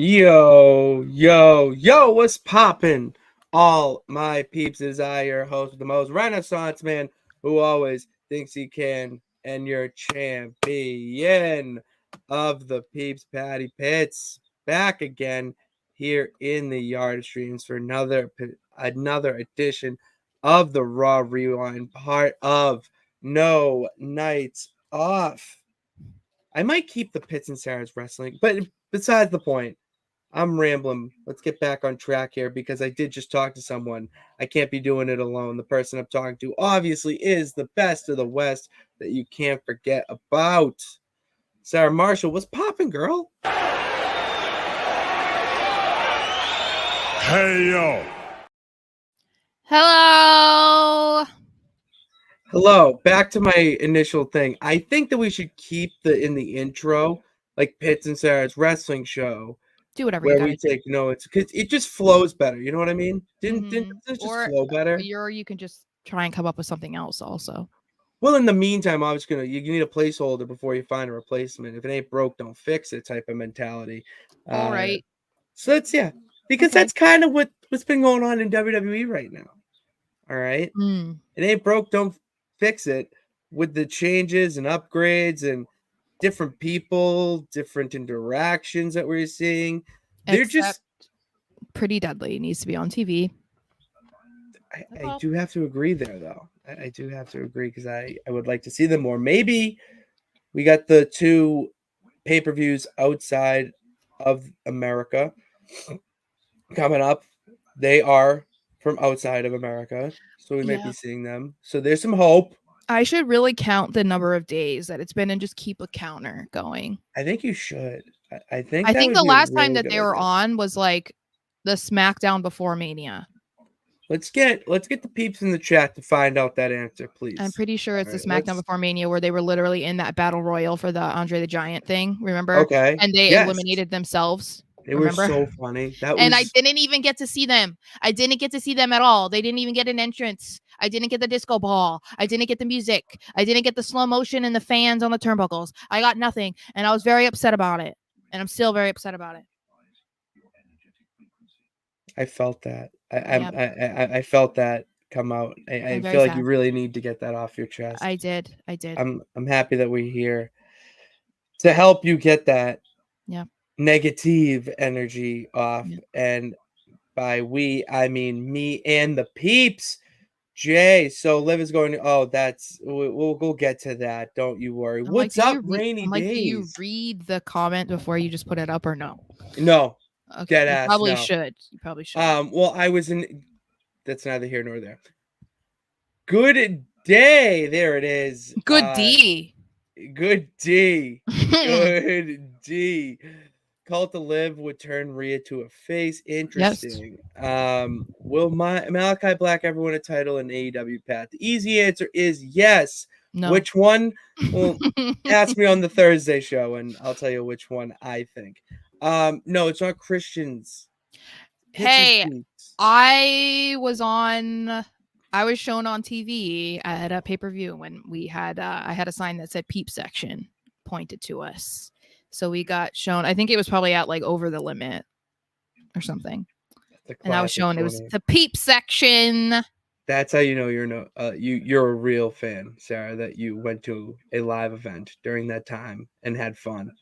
Yo, what's poppin'? All my peeps, is I, your host with the most Renaissance man who always thinks he can, and your champion of the peeps, Patty Pitts, back again here in the Yard Streams for another edition of the Raw Rewind, part of No Nights Off. I might keep the Pitts and Sarah's wrestling, but besides the point. I'm rambling. Let's get back on track here because I did just talk to someone. I can't be doing it alone. The person I'm talking to obviously is the best of the West that you can't forget about. Sarah Marshall, what's popping, girl? Hey, yo. Hello. Back to my initial thing. I think that we should keep in the intro, like Pitts and Sarah's wrestling show. Do whatever where you we take notes because it just flows better. You know what I mean? Didn't it just flow better? Or you can just try and come up with something else also. Well, in the meantime, I was you need a placeholder before you find a replacement. If it ain't broke, don't fix it type of mentality. All right. So because that's kind of what's been going on in WWE right now. All right. It ain't broke, don't fix it. With the changes and upgrades and different people, different interactions that we're seeing. They're just Pretty Deadly needs to be on TV. I do have to agree there, though. I do have to agree because I would like to see them more. Maybe we got the two pay-per-views outside of America coming up. They are from outside of America, so we might be seeing them. So there's some hope. I should really count the number of days that it's been and just keep a counter going. I think you should. I think the last time that they were on was like the SmackDown before Mania. Let's get the peeps in the chat to find out that answer, please. I'm pretty sure it's the SmackDown before Mania where they were literally in that battle royal for the Andre the Giant thing. Remember? Okay. And they eliminated themselves. They were so funny. And I didn't even get to see them. I didn't get to see them at all. They didn't even get an entrance. I didn't get the disco ball. I didn't get the music. I didn't get the slow motion and the fans on the turnbuckles. I got nothing. And I was very upset about it. And I'm still very upset about it. I felt that. I felt that come out. I feel like you really need to get that off your chest. I did. I'm happy that we're here to help you get that negative energy off. And by we, I mean me and the peeps. Jay, so Liv is going to, we'll get to that. Don't you worry. What's up, Rainy Days? Do you read the comment before you just put it up or no? No. Okay. Dead ass, probably no. should. You probably should. Well, I was in, that's neither here nor there. Good day. There it is. Good D. Good D. Good D. Cult to Live would turn Rhea to a face. Interesting. Yes. Will Malachi Black ever win a title in AEW, Pat? The easy answer is yes. No. Which one? Well, ask me on the Thursday show, and I'll tell you which one I think. No, it's not Christians. Hey, I was shown on TV at a pay-per-view when we had I had a sign that said Peep Section pointed to us. So we got shown, I think it was probably at like Over the Limit or something. And I was shown it was the Peep Section. That's how you know you're a real fan, Sarah, that you went to a live event during that time and had fun.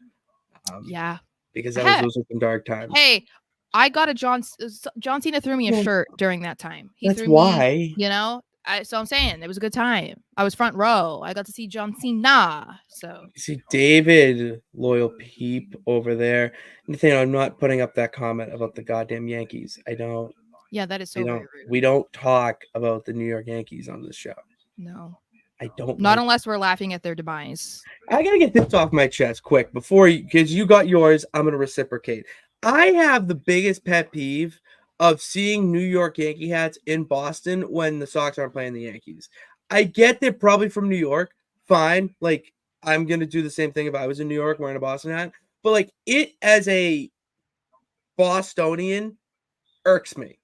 Yeah. Because those were some dark times. Hey, I got a John Cena threw me a shirt during that time. That's why. Me, so I'm saying it was a good time. I was front row. I got to see John Cena. So you see David, loyal peep over there. Nathaniel, I'm not putting up that comment about the goddamn Yankees. I don't. Yeah, that is so very rude. We don't talk about the New York Yankees on this show. No. I don't. Not unless we're laughing at their demise. I gotta get this off my chest quick because you got yours. I'm gonna reciprocate. I have the biggest pet peeve of seeing New York Yankee hats in Boston when the Sox aren't playing the Yankees. I get they're probably from New York. Fine. Like, I'm going to do the same thing if I was in New York wearing a Boston hat. But, like, it as a Bostonian irks me.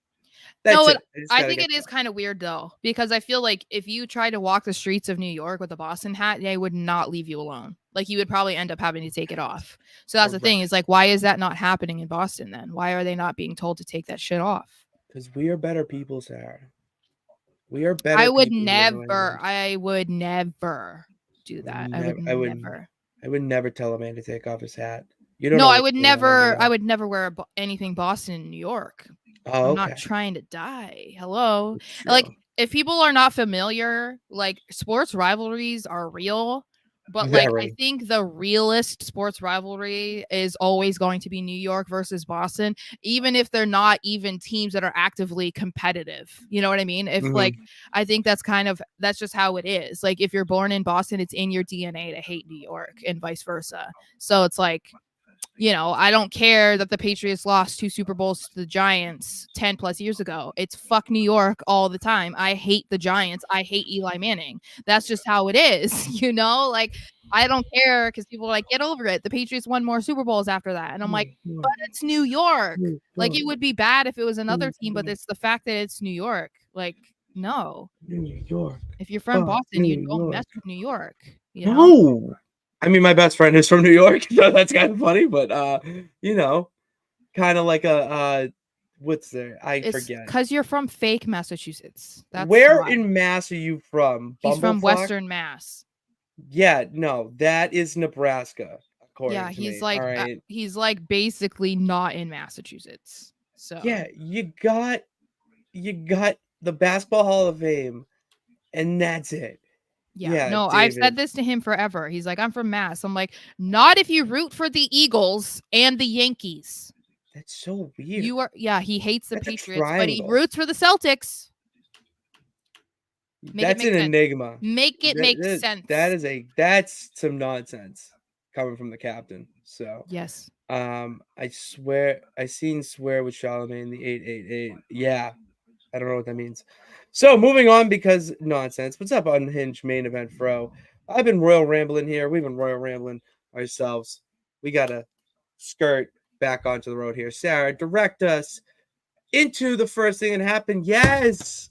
I think it is kind of weird, though, because I feel like if you try to walk the streets of New York with a Boston hat, they would not leave you alone. Like you would probably end up having to take it off. So that's the thing, is like, why is that not happening in Boston then? Why are they not being told to take that shit off? Because we are better people, Sarah. We are better I would people never do that. I would never. I would never tell a man to take off his hat. You don't No, know I what's would going on over never. there. I would never wear anything Boston in New York. Oh, I'm okay. not trying to die. Hello. It's true. Like, if people are not familiar, like, sports rivalries are real, but like I think the realest sports rivalry is always going to be New York versus Boston, even if they're not even teams that are actively competitive. You know what I mean? If like, I think that's just how it is. Like, if you're born in Boston, it's in your DNA to hate New York and vice versa. So it's like, you know, I don't care that the Patriots lost 2 Super Bowls to the Giants 10 plus years ago. It's fuck New York all the time. I hate the Giants. I hate Eli Manning. That's just how it is, you know? Like, I don't care because people are like, get over it. The Patriots won more Super Bowls after that. And I'm like, but it's New York. Like, it would be bad if it was another team, but it's the fact that it's New York. Like, no. New York. If you're from Boston, you don't mess with New York. You know? No. I mean, my best friend is from New York, so that's kind of funny, but you know, kind of like a what's there? Forget. Because you're from fake Massachusetts. That's where why. in Mass are you from? He's from Bumblefuck? Western Mass. Yeah, no, that is Nebraska. Yeah, he's like, right? He's like basically not in Massachusetts. So yeah, you got the Basketball Hall of Fame, and that's it. Yeah, no, David. I've said this to him forever. He's like, I'm from Mass. I'm like, not if you root for the Eagles and the Yankees. That's so weird. He hates the Patriots, but he roots for the Celtics. That's an enigma. Make it make sense. That's some nonsense coming from the captain. So yes. I swear I seen swear with Charlemagne the 888. Yeah. I don't know what that means. So moving on, because nonsense. What's up, Unhinged Main Event Fro? I've been royal rambling here. We've been royal rambling ourselves. We gotta skirt back onto the road here. Sarah, direct us into the first thing that happened. Yes.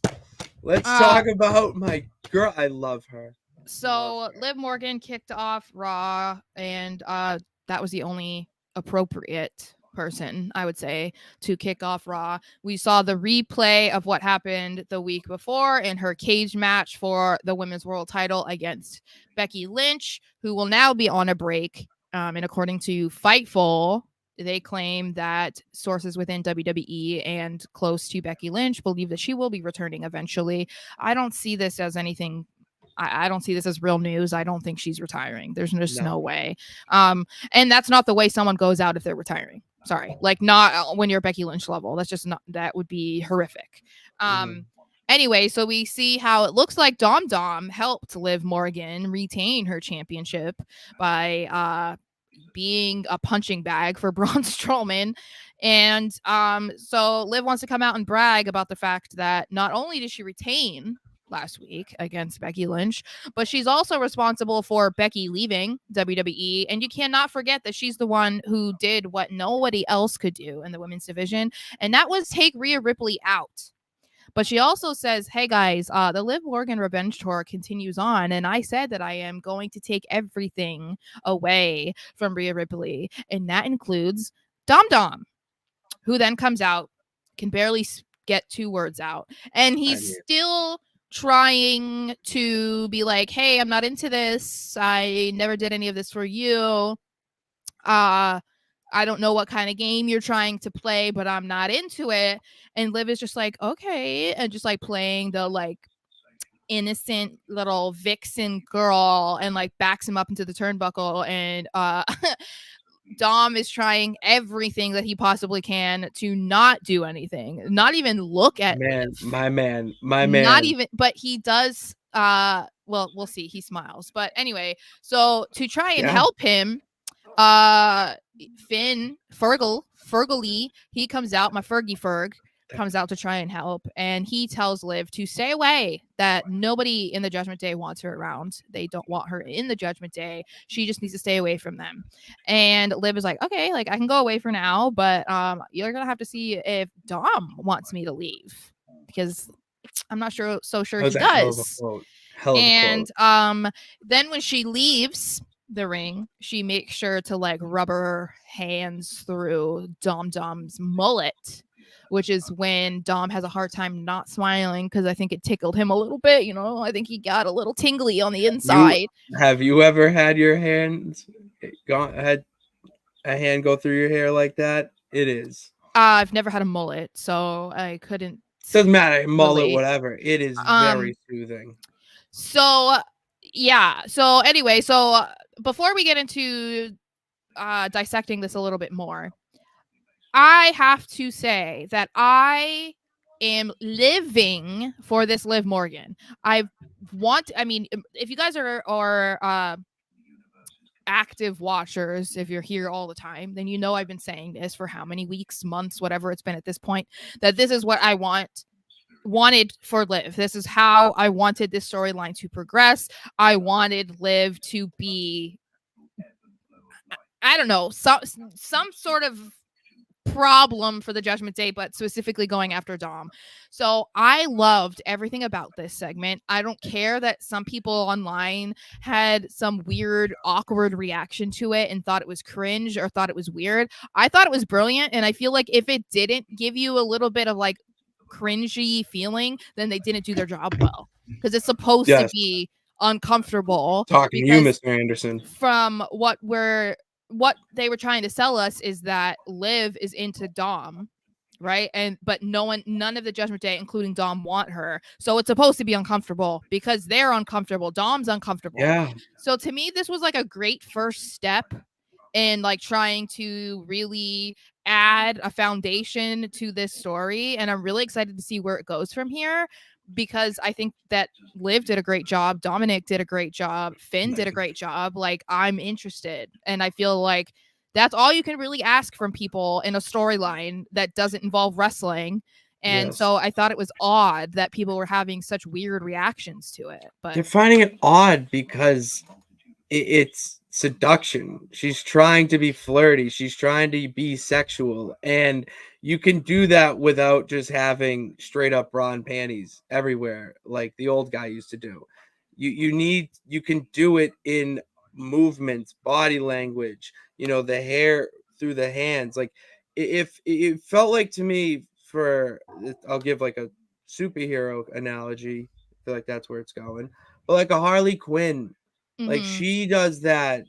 Let's talk about my girl. I love her. So Liv Morgan kicked off Raw, and that was the only appropriate person, I would say, to kick off Raw. We saw the replay of what happened the week before in her cage match for the Women's World Title against Becky Lynch, who will now be on a break. And according to Fightful, they claim that sources within WWE and close to Becky Lynch believe that she will be returning eventually. I don't see this as anything. I don't see this as real news. I don't think she's retiring. There's just no way. And that's not the way someone goes out if they're retiring. Sorry. Like, not when you're Becky Lynch level. That's just not, that would be horrific. Anyway, so we see how it looks like Dom helped Liv Morgan retain her championship by being a punching bag for Braun Strowman. And so Liv wants to come out and brag about the fact that not only did she retain last week against Becky Lynch, but she's also responsible for Becky leaving WWE. And you cannot forget that she's the one who did what nobody else could do in the women's division, and that was take Rhea Ripley out. But she also says, hey guys, the Liv Morgan Revenge Tour continues on, and I said that I am going to take everything away from Rhea Ripley, and that includes Dom, who then comes out, can barely get 2 words out, and he's still trying to be like, hey, I'm not into this. I never did any of this for you. I don't know what kind of game you're trying to play, but I'm not into it. And Liv is just like, okay. And just like playing the like innocent little vixen girl and like backs him up into the turnbuckle. And Dom is trying everything that he possibly can to not do anything, not even look at Liv. My man. Not even, but he does. Well, we'll see. He smiles. But anyway, so to try and help him, Finn Fergal, he comes out, my Ferg comes out to try and help, and he tells Liv to stay away, that nobody in the Judgment Day wants her around. They don't want her in the Judgment Day. She just needs to stay away from them. And Liv is like, okay, like I can go away for now, but you're gonna have to see if Dom wants me to leave, because I'm not so sure he does. Hell of a quote. And then when she leaves, the ring, she makes sure to like rub her hands through Dom's mullet, which is when Dom has a hard time not smiling because I think it tickled him a little bit. I think he got a little tingly on the inside. Have you ever had your hands had a hand go through your hair like that? It is. I've never had a mullet, so I couldn't. Doesn't matter, mullet, relate. whatever. It is very soothing. So yeah. So anyway, before we get into dissecting this a little bit more, I have to say that I am living for this Liv Morgan. I mean, if you guys are active watchers, if you're here all the time, then I've been saying this for how many weeks, months, whatever it's been at this point, that this is what I wanted for Liv. This is how I wanted this storyline to progress. I wanted Liv to be, I don't know, some sort of problem for the Judgment Day, but specifically going after Dom. So I loved everything about this segment. I don't care that some people online had some weird, awkward reaction to it and thought it was cringe or thought it was weird. I thought it was brilliant, and I feel like if it didn't give you a little bit of like cringy feeling, then they didn't do their job well, because it's supposed to be uncomfortable. Talking to you, Mr. Anderson. From what they were trying to sell us is that Liv is into Dom, right? But none of the Judgment Day, including Dom, want her. So it's supposed to be uncomfortable because they're uncomfortable. Dom's uncomfortable. Yeah. So to me, this was like a great first step in like trying to really add a foundation to this story. And I'm really excited to see where it goes from here, because I think that Liv did a great job. Dominic did a great job. Finn did a great job. Like, I'm interested. And I feel like that's all you can really ask from people in a storyline that doesn't involve wrestling. And so I thought it was odd that people were having such weird reactions to it. But they're finding it odd because it's seduction. She's trying to be flirty. She's trying to be sexual. And you can do that without just having straight up bra and panties everywhere like the old guy used to do. You can do it in movements, body language, the hair through the hands. Like, if it felt like to me, I'll give like a superhero analogy. I feel like that's where it's going. But like a Harley Quinn, like she does that,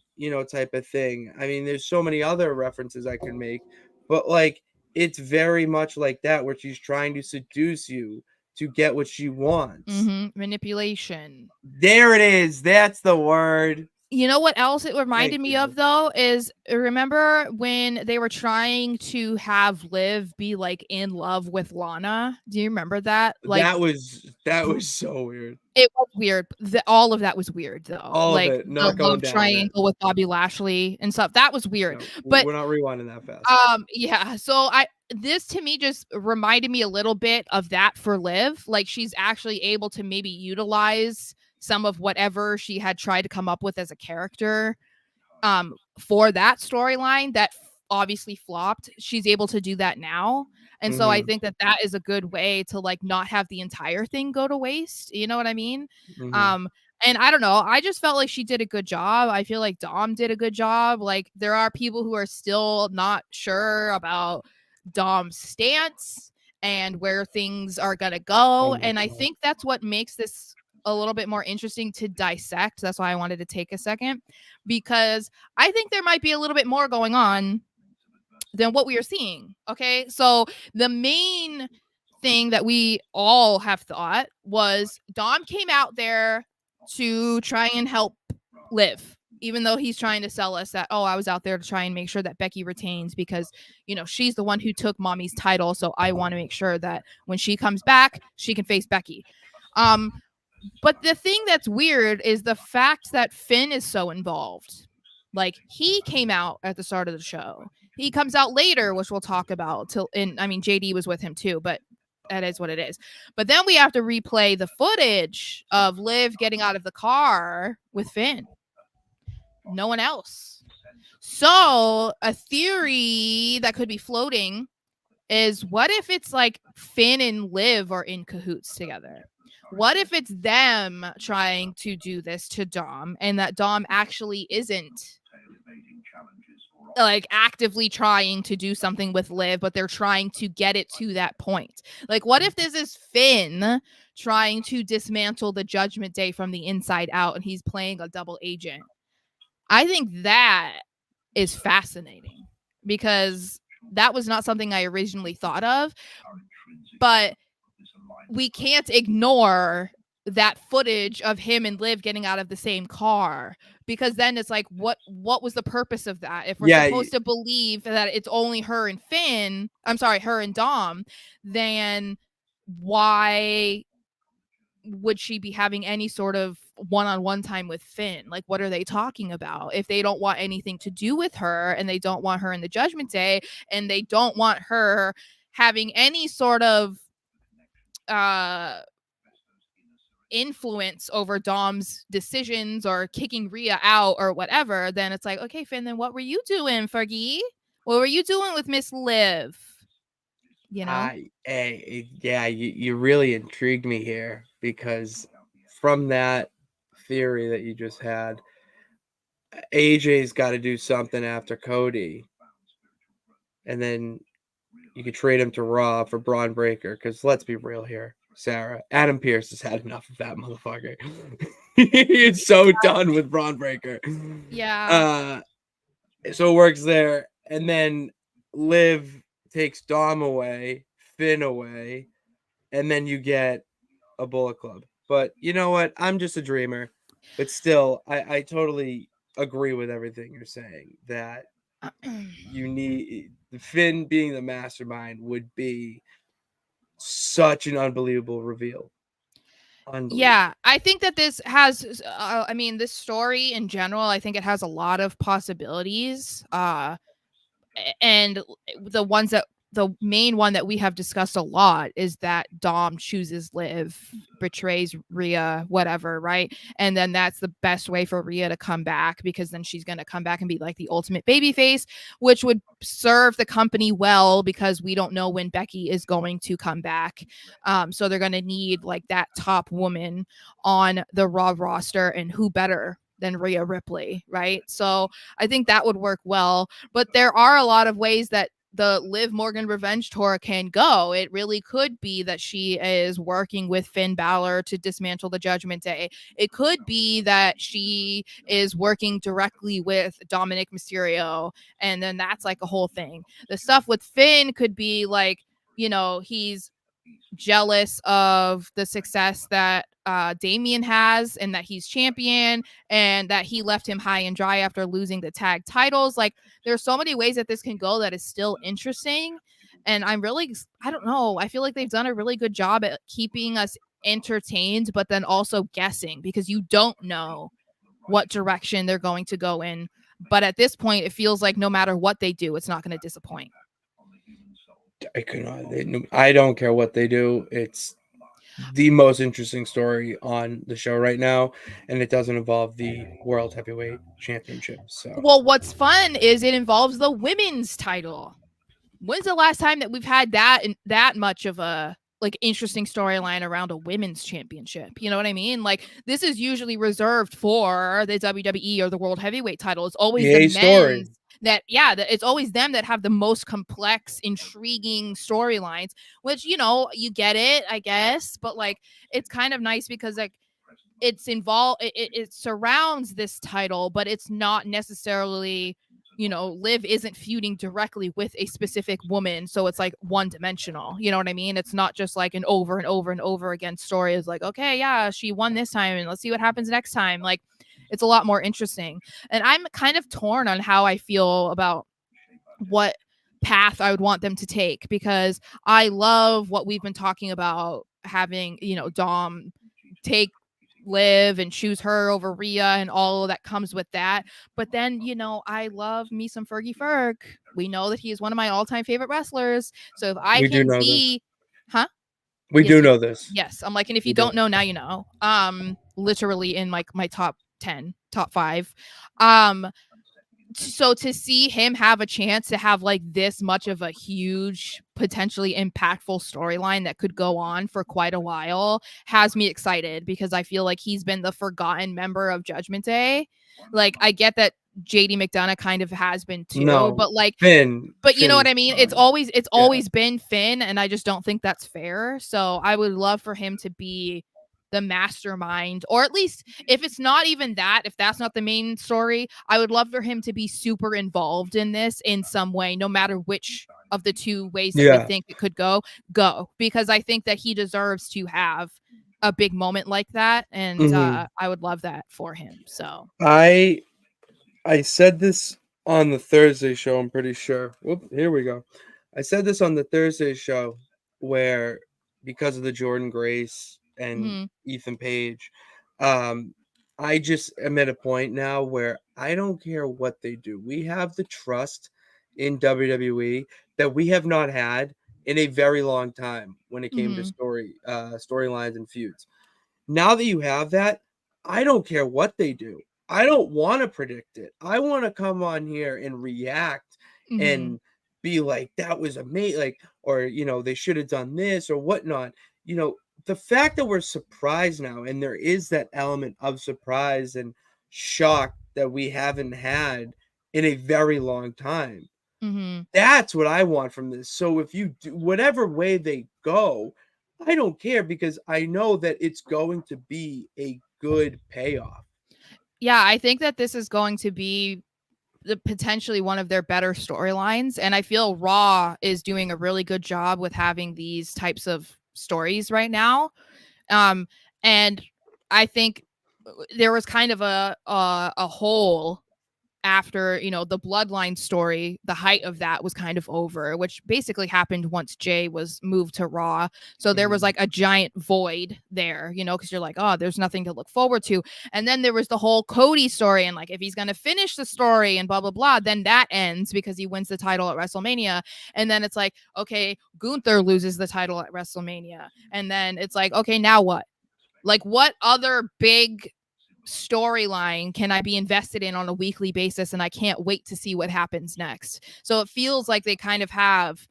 type of thing. I mean, there's so many other references I can make, but like it's very much like that, where she's trying to seduce you to get what she wants. Manipulation. There it is. That's the word. You know what else it reminded me of, though, is remember when they were trying to have Liv be like in love with Lana? Do you remember that? Like, that was so weird. It was weird. All of that was weird, though. All like of it, not the going love down triangle with Bobby Lashley and stuff. That was weird. No, but we're not rewinding that fast. Yeah. So this to me just reminded me a little bit of that for Liv. Like, she's actually able to maybe utilize some of whatever she had tried to come up with as a character for that storyline that obviously flopped. She's able to do that now. And so I think that is a good way to like not have the entire thing go to waste. You know what I mean? And I don't know. I just felt like she did a good job. I feel like Dom did a good job. Like, there are people who are still not sure about Dom's stance and where things are going to go. And I think that's what makes this a little bit more interesting to dissect. That's why I wanted to take a second, because I think there might be a little bit more going on than what we are seeing. Okay. So the main thing that we all have thought was Dom came out there to try and help Liv, even though he's trying to sell us that, I was out there to try and make sure that Becky retains because, she's the one who took Mommy's title. So I want to make sure that when she comes back, she can face Becky. But the thing that's weird is the fact that Finn is so involved. Like, he came out at the start of the show. He comes out later, which we'll talk about JD was with him too, but that is what it is. But then we have to replay the footage of Liv getting out of the car with Finn. No one else. So a theory that could be floating is, what if it's like Finn and Liv are in cahoots together? What if it's them trying to do this to Dom, and that Dom actually isn't like actively trying to do something with Liv, but they're trying to get it to that point? Like, what if this is Finn trying to dismantle the Judgment Day from the inside out, and he's playing a double agent? I think that is fascinating, because that was not something I originally thought of, but we can't ignore that footage of him and Liv getting out of the same car, because then it's like, what was the purpose of that? If we're supposed to believe that it's only her and her and Dom, then why would she be having any sort of one-on-one time with Finn? Like, what are they talking about? If they don't want anything to do with her, and they don't want her in the Judgment Day, and they don't want her having any sort of influence over Dom's decisions or kicking Rhea out or whatever, then it's like, okay, Finn, then what were you doing, Fergie? What were you doing with Miss Liv? You know? You really intrigued me here, because from that theory that you just had, AJ's got to do something after Cody, and then you could trade him to Raw for Braun Breaker. Because let's be real here, Sarah, Adam Pearce has had enough of that motherfucker. He's so done with Braun Breaker. Yeah. So it works there, and then Liv takes Dom away, Finn away, and then you get a Bullet Club. But you know what? I'm just a dreamer. But still, I totally agree with everything you're saying, that you need Finn being the mastermind would be such an unbelievable reveal. Yeah, I think that this has this story in general, I think it has a lot of possibilities. And the main one that we have discussed a lot is that Dom chooses Liv, betrays Rhea, whatever, right? And then that's the best way for Rhea to come back, because then she's going to come back and be like the ultimate babyface, which would serve the company well, because we don't know when Becky is going to come back. So they're going to need like that top woman on the Raw roster, and who better than Rhea Ripley, right? So I think that would work well. But there are a lot of ways that the Liv Morgan revenge tour can go. It really could be that she is working with Finn Balor to dismantle the Judgment Day. It could be that she is working directly with Dominic Mysterio, and then that's like a whole thing. The stuff with Finn could be like, he's jealous of the success that Damian has, and that he's champion, and that he left him high and dry after losing the tag titles. Like, there's so many ways that this can go that is still interesting. And I don't know. I feel like they've done a really good job at keeping us entertained, but then also guessing, because you don't know what direction they're going to go in. But at this point, it feels like no matter what they do, it's not going to disappoint. I don't care what they do. It's the most interesting story on the show right now, and it doesn't involve the World Heavyweight Championship. So, well, what's fun is it involves the women's title. When's the last time that we've had that much of a like interesting storyline around a women's championship? You know what I mean? Like, this is usually reserved for the WWE or the World Heavyweight title. It's always the men's it's always them that have the most complex, intriguing storylines, which, you get it, I guess, but like, it's kind of nice because like it's involved, it surrounds this title, but it's not necessarily, Liv isn't feuding directly with a specific woman, so it's like one-dimensional. You know what I mean? It's not just like an over and over and over again story. It's like, okay, yeah, she won this time, and let's see what happens next time. Like, it's a lot more interesting. And I'm kind of torn on how I feel about what path I would want them to take, because I love what we've been talking about, having, Dom take Liv and choose her over Rhea and all that comes with that. But then, I love me some Fergie Ferg. We know that he is one of my all-time favorite wrestlers. So if I can be, huh? We do know this. Yes. I'm like, and if you don't know, now you know. Literally in like my top 10, top 5. so to see him have a chance to have like this much of a huge, potentially impactful storyline that could go on for quite a while has me excited, because I feel like he's been the forgotten member of Judgment Day. Like, I get that JD McDonough kind of has been too, No, but like, Finn. but you know what Finn's I mean? It's fine. always been Finn, and I just don't think that's fair. So I would love for him to be the mastermind, or at least if it's not even that, if that's not the main story, I would love for him to be super involved in this in some way, no matter which of the two ways that we think it could go, because I think that he deserves to have a big moment like that, and I would love that for him. So I said this on the Thursday show, I'm pretty sure. Whoop, here we go. I said this on the Thursday show where, because of the Jordan Grace and Ethan Page, I just am at a point now where I don't care what they do. We have the trust in WWE that we have not had in a very long time when it came to storylines and feuds. Now that you have that, I don't care what they do. I don't want to predict it. I want to come on here and react and be like, that was amazing, like, or they should have done this or whatnot. The fact that we're surprised now, and there is that element of surprise and shock that we haven't had in a very long time. That's what I want from this. So if you do whatever way they go, I don't care, because I know that it's going to be a good payoff. Yeah, I think that this is going to be potentially one of their better storylines, and I feel Raw is doing a really good job with having these types of stories right now. And I think there was kind of a hole after the bloodline story. The height of that was kind of over, which basically happened once Jay was moved to Raw. So there was like a giant void there, because you're like, oh, there's nothing to look forward to. And then there was the whole Cody story, and like, if he's going to finish the story and blah blah blah, then that ends because he wins the title at WrestleMania. And then it's like, okay, Gunther loses the title at WrestleMania, and then it's like, okay, now what? Like, what other big storyline can I be invested in on a weekly basis? And I can't wait to see what happens next. So it feels like they kind of have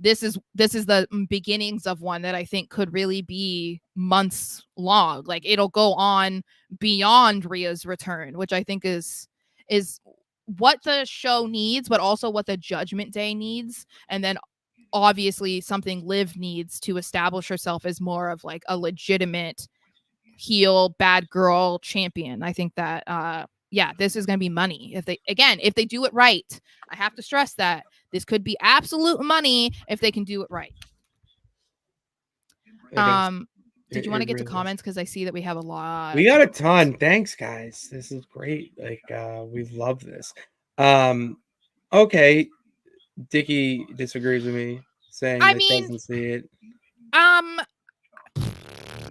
this is the beginnings of one that I think could really be months long. Like, it'll go on beyond Rhea's return, which I think is what the show needs, but also what the Judgment Day needs. And then obviously something Liv needs to establish herself as more of like a legitimate heel bad girl champion. I think that this is going to be money if they do it right. I have to stress that this could be absolute money if they can do it right. Did you want to get to comments, because I see that we have a lot? We got a ton. Thanks, guys. This is great. Like, we love this. Okay, Dickie disagrees with me, saying that doesn't see it.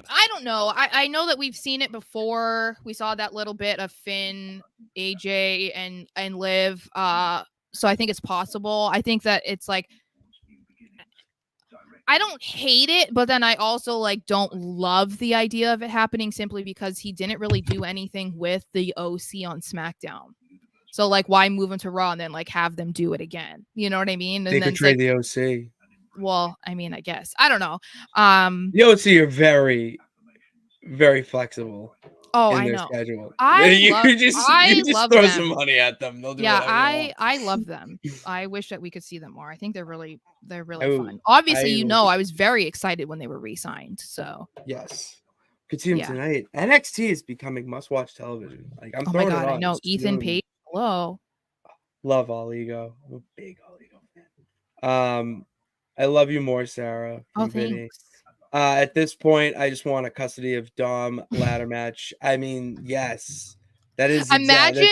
I don't know. I know that we've seen it before. We saw that little bit of Finn, AJ, and Liv. So I think it's possible. I think that it's like, I don't hate it, but then I also like don't love the idea of it happening, simply because he didn't really do anything with the OC on SmackDown. So like, why move him to Raw and then like have them do it again? You know what I mean? And they then could trade the OC. Well, I mean, I guess. I don't know. The OC are very, very flexible. Oh, in I their know. schedule. You just throw some money at them. They'll do whatever they want. I love them. I wish that we could see them more. I think they're really fun. Obviously, I was very excited when they were re-signed. So yes, could see them tonight. NXT is becoming must-watch television. Like, I'm throwing it on. I know. Ethan Page. Hello. Love All Ego. I'm a big All Ego fan. I love you more, Sarah. From Vinny. At this point, I just want a custody of Dom ladder match. I mean, yes, that is. Imagine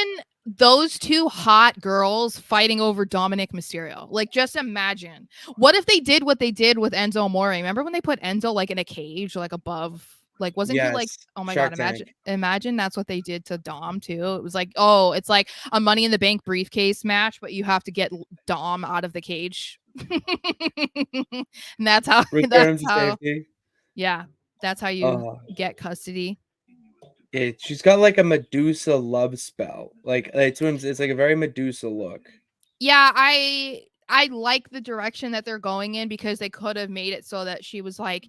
those two hot girls fighting over Dominic Mysterio. Like, just imagine. What if they did what they did with Enzo Amore? Remember when they put Enzo like in a cage, like above? Like, wasn't he like, oh my God, imagine that's what they did to Dom too. It was like, oh, it's like a Money in the Bank briefcase match, but you have to get Dom out of the cage. And that's how safety. Yeah, that's how you get custody. She's got like a Medusa love spell. Like it's like a very Medusa look. Yeah, I like the direction that they're going in because they could have made it so that she was like,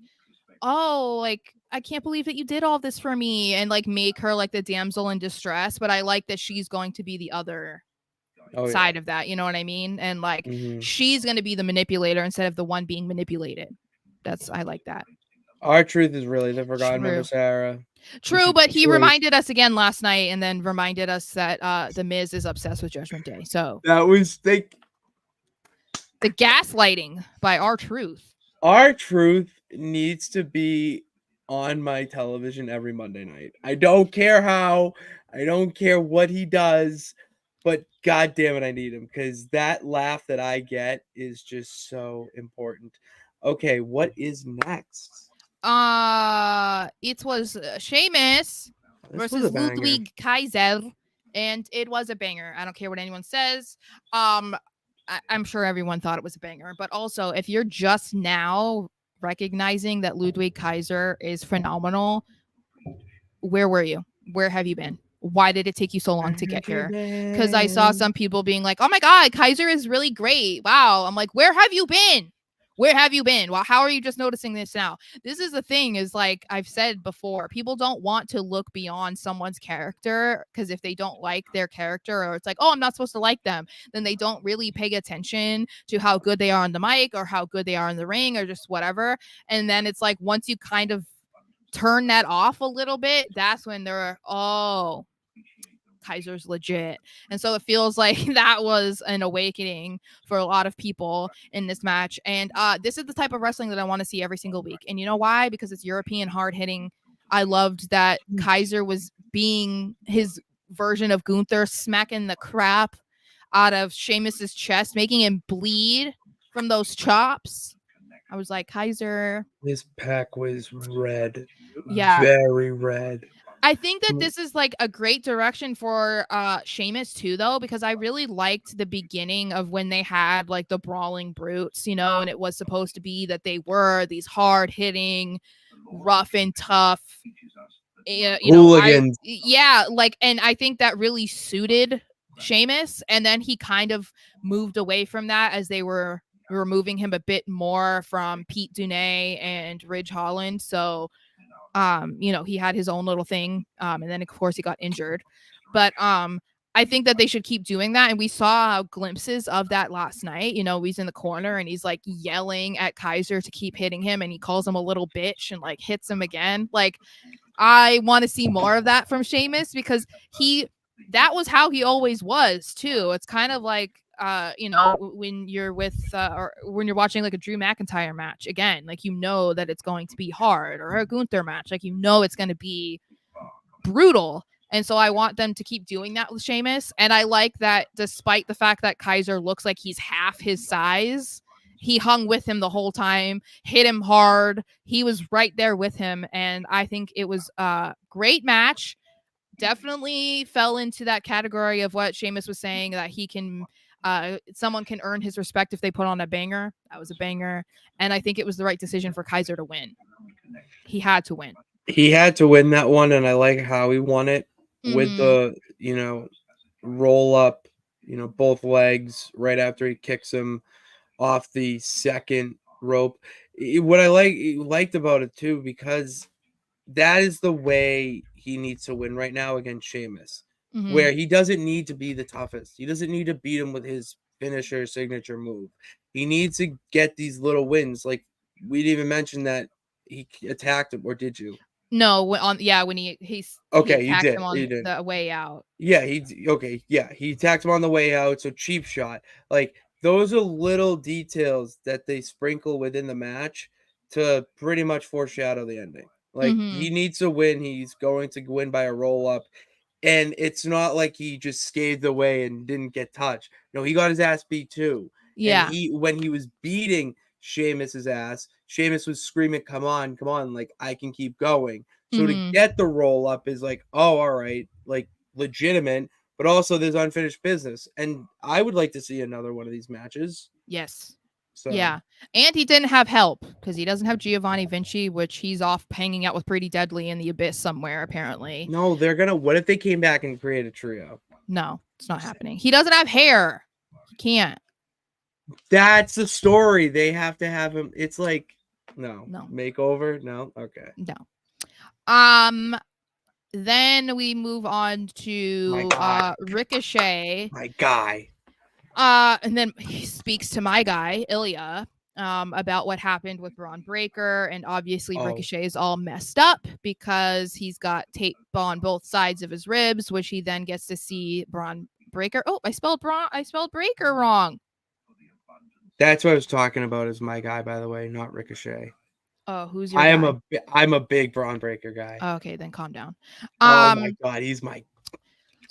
oh, like I can't believe that you did all this for me, and like make her like the damsel in distress. But I like that she's going to be the other side of that. You know what I mean? And like she's going to be the manipulator instead of the one being manipulated. I like that. R-Truth is really the forgotten member, Sarah. True, but he reminded us again last night, and then reminded us that the Miz is obsessed with Judgment Day. So that was the gaslighting by R-Truth. R-Truth needs to be on my television every Monday night. I don't care how, I don't care what he does, but god damn it, I need him because that laugh that I get is just so important. Okay, what is next? It was Sheamus versus Ludwig Kaiser, and it was a banger. I don't care what anyone says. I'm sure everyone thought it was a banger, but also if you're just now recognizing that Ludwig Kaiser is phenomenal, where were you? Where have you been? Why did it take you so long to get here? Because I saw some people being like, oh my God, Kaiser is really great. Wow. I'm like, where have you been? Where have you been? Well, how are you just noticing this now? This is the thing is like I've said before, people don't want to look beyond someone's character because if they don't like their character or it's like, oh, I'm not supposed to like them, then they don't really pay attention to how good they are on the mic or how good they are in the ring or just whatever. And then it's like once you kind of turn that off a little bit, that's when they're, oh, Kaiser's legit. And so it feels like that was an awakening for a lot of people in this match. And this is the type of wrestling that I want to see every single week. And you know why? Because it's European hard hitting. I loved that Kaiser was being his version of Gunther, smacking the crap out of Sheamus's chest, making him bleed from those chops. I was like, Kaiser. His pack was red. Yeah. Very red. I think that this is like a great direction for Sheamus too, though, because I really liked the beginning of when they had like the brawling brutes, you know, and it was supposed to be that they were these hard hitting, rough and tough, you know, and I think that really suited Sheamus, and then he kind of moved away from that as they were removing him a bit more from Pete Dunne and Ridge Holland, so. You know, he had his own little thing. And then of course he got injured. But I think that they should keep doing that. And we saw glimpses of that last night. You know, he's in the corner and he's like yelling at Kaiser to keep hitting him. And he calls him a little bitch and like hits him again. Like, I want to see more of that from Sheamus because that was how he always was too. It's kind of like, you know, when you're with or when you're watching like a Drew McIntyre match again, like, you know that it's going to be hard, or a Gunther match, like, you know, it's going to be brutal. And so I want them to keep doing that with Sheamus. And I like that despite the fact that Kaiser looks like he's half his size, he hung with him the whole time, hit him hard. He was right there with him. And I think it was a great match. Definitely fell into that category of what Sheamus was saying, that he can someone can earn his respect if they put on a banger. That was a banger. And I think it was the right decision for Kaiser to win. He had to win. He had to win that one, and I like how he won it with the, you know, roll up, you know, both legs right after he kicks him off the second rope. What I liked about it too, because that is the way he needs to win right now against Sheamus. Where he doesn't need to be the toughest. He doesn't need to beat him with his finisher signature move. He needs to get these little wins. Like, we didn't even mention that he attacked him, or did you? No, when he attacked him on the way out. Yeah, he attacked him on the way out, so cheap shot. Like, those are little details that they sprinkle within the match to pretty much foreshadow the ending. Like, he needs to win. He's going to win by a roll up. And it's not like he just scathed away and didn't get touched. No, he got his ass beat too. Yeah. And when he was beating Sheamus's ass, Sheamus was screaming, come on, like, I can keep going. So to get the roll up is like, oh, all right, like, legitimate, but also there's unfinished business. And I would like to see another one of these matches. Yes. So yeah, and he didn't have help because he doesn't have Giovanni Vinci, which he's off hanging out with Pretty Deadly in the abyss somewhere apparently. no, they're gonna. What if they came back and create a trio? No, it's not happening. He doesn't have hair. He can't. That's the story. They have to have him. It's like no No. makeover. No, okay. No. Then we move on to Ricochet. My guy. And then he speaks to my guy, Ilya, about what happened with Braun Breaker. And obviously Ricochet is all messed up because he's got tape on both sides of his ribs, which he then gets to see Braun Breaker. Oh, I spelled Breaker wrong. That's what I was talking about. Is my guy, by the way, not Ricochet. Oh, who's your guy? I'm a big Braun Breaker guy. Okay, then calm down. Oh my god, he's my.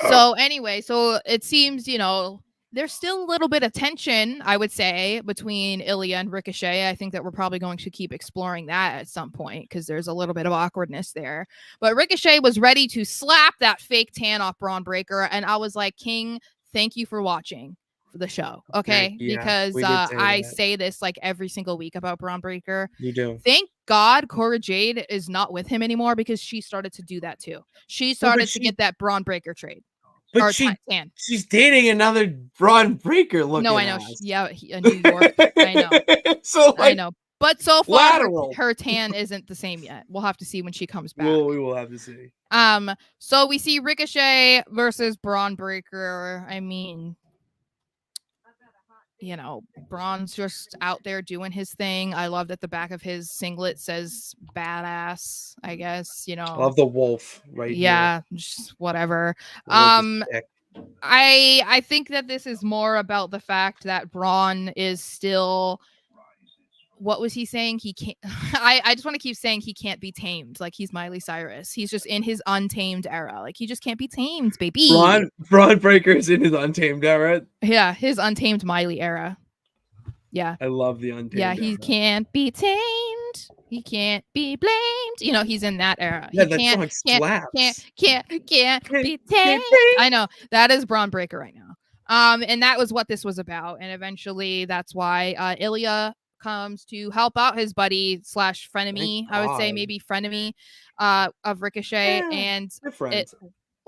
So anyway, so it seems, you know, there's still a little bit of tension, I would say, between Ilya and Ricochet. I think that we're probably going to keep exploring that at some point because there's a little bit of awkwardness there. But Ricochet was ready to slap that fake tan off Braun Breaker, and I was like, King, thank you for watching the show, okay? Yeah, because I say this like every single week about Braun Breaker. You do. Thank God Cora Jade is not with him anymore because she started to do that too. She started to get that Braun Breaker trade. But she's dating another Braun Breaker looking. No, I know. New York. I know. So I know. But so far, her tan isn't the same yet. We'll have to see when she comes back. We will have to see. So we see Ricochet versus Braun Breaker. I mean, you know, Braun's just out there doing his thing. I love that the back of his singlet says badass, I guess, you know. I love the wolf right here. Just whatever. I think that this is more about the fact that Braun is still, what was he saying? He can't, I just want to keep saying he can't be tamed. Like he's Miley Cyrus. He's just in his untamed era. Like he just can't be tamed, baby. Braun Breaker's in his untamed era. Yeah, his untamed Miley era. Yeah. I love the untamed era. He can't be tamed. He can't be blamed. You know, he's in that era. Yeah, he that song slaps. Can't be tamed. I know. That is Braun Breaker right now. And that was what this was about. And eventually that's why Ilya comes to help out his buddy / frenemy. I would say maybe frenemy of Ricochet. Yeah, and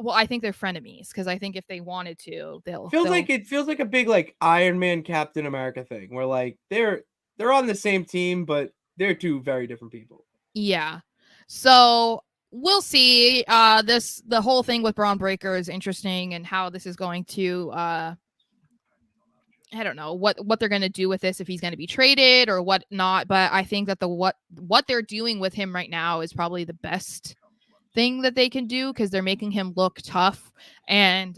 I think they're frenemies because I think if they wanted to, it feels like a big like Iron Man Captain America thing where like they're on the same team, but they're two very different people. Yeah. So we'll see. The whole thing with Braun Breaker is interesting and how this is going to I don't know what they're going to do with this, if he's going to be traded or what not. But I think that what they're doing with him right now is probably the best thing that they can do because they're making him look tough. And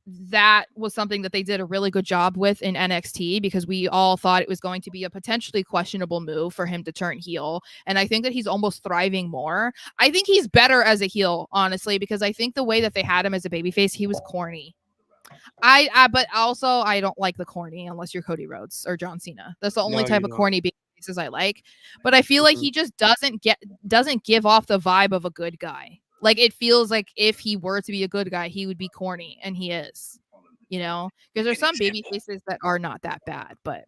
that was something that they did a really good job with in NXT because we all thought it was going to be a potentially questionable move for him to turn heel. And I think that he's almost thriving more. I think he's better as a heel, honestly, because I think the way that they had him as a babyface, he was corny. But also I don't like the corny unless you're Cody Rhodes or John Cena. That's the only type of corny babyfaces I like. But I feel like he just doesn't give off the vibe of a good guy. Like it feels like if he were to be a good guy, he would be corny, and he is. You know, because there's some baby faces that are not that bad, but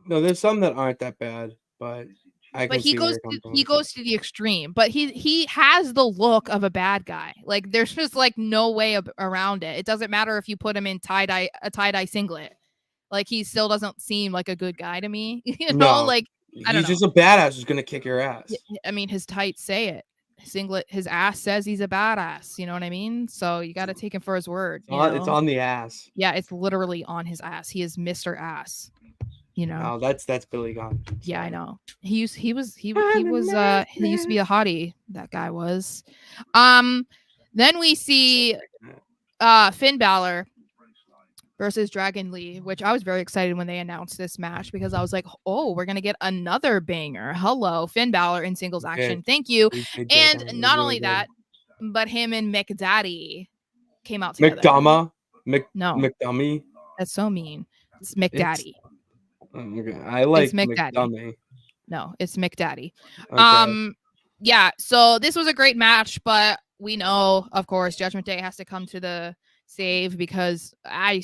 no, there's some that aren't that bad, but he goes to the extreme. But he has the look of a bad guy. Like there's just like no way around it. It doesn't matter if you put him in a tie-dye singlet. Like he still doesn't seem like a good guy to me. You know, like I don't know. He's just a badass who's gonna kick your ass. I mean, his tights say it. Singlet, his ass says he's a badass. You know what I mean? So you got to take him for his word. It's on the ass. Yeah, it's literally on his ass. He is Mr. Ass. You know. Oh, that's Billy Gunn. Yeah, I know. He used to be a hottie. That guy was. Then we see Finn Balor versus Dragon Lee, which I was very excited when they announced this match because I was like, oh, we're going to get another banger. Hello, Finn Balor in singles action. Thank you. And not only that, but him and McDaddy came out together. McDummy. That's so mean. It's McDaddy. Okay. I like McDummy. No, it's McDaddy. Okay. Yeah, so this was a great match, but we know, of course, Judgment Day has to come to the save because I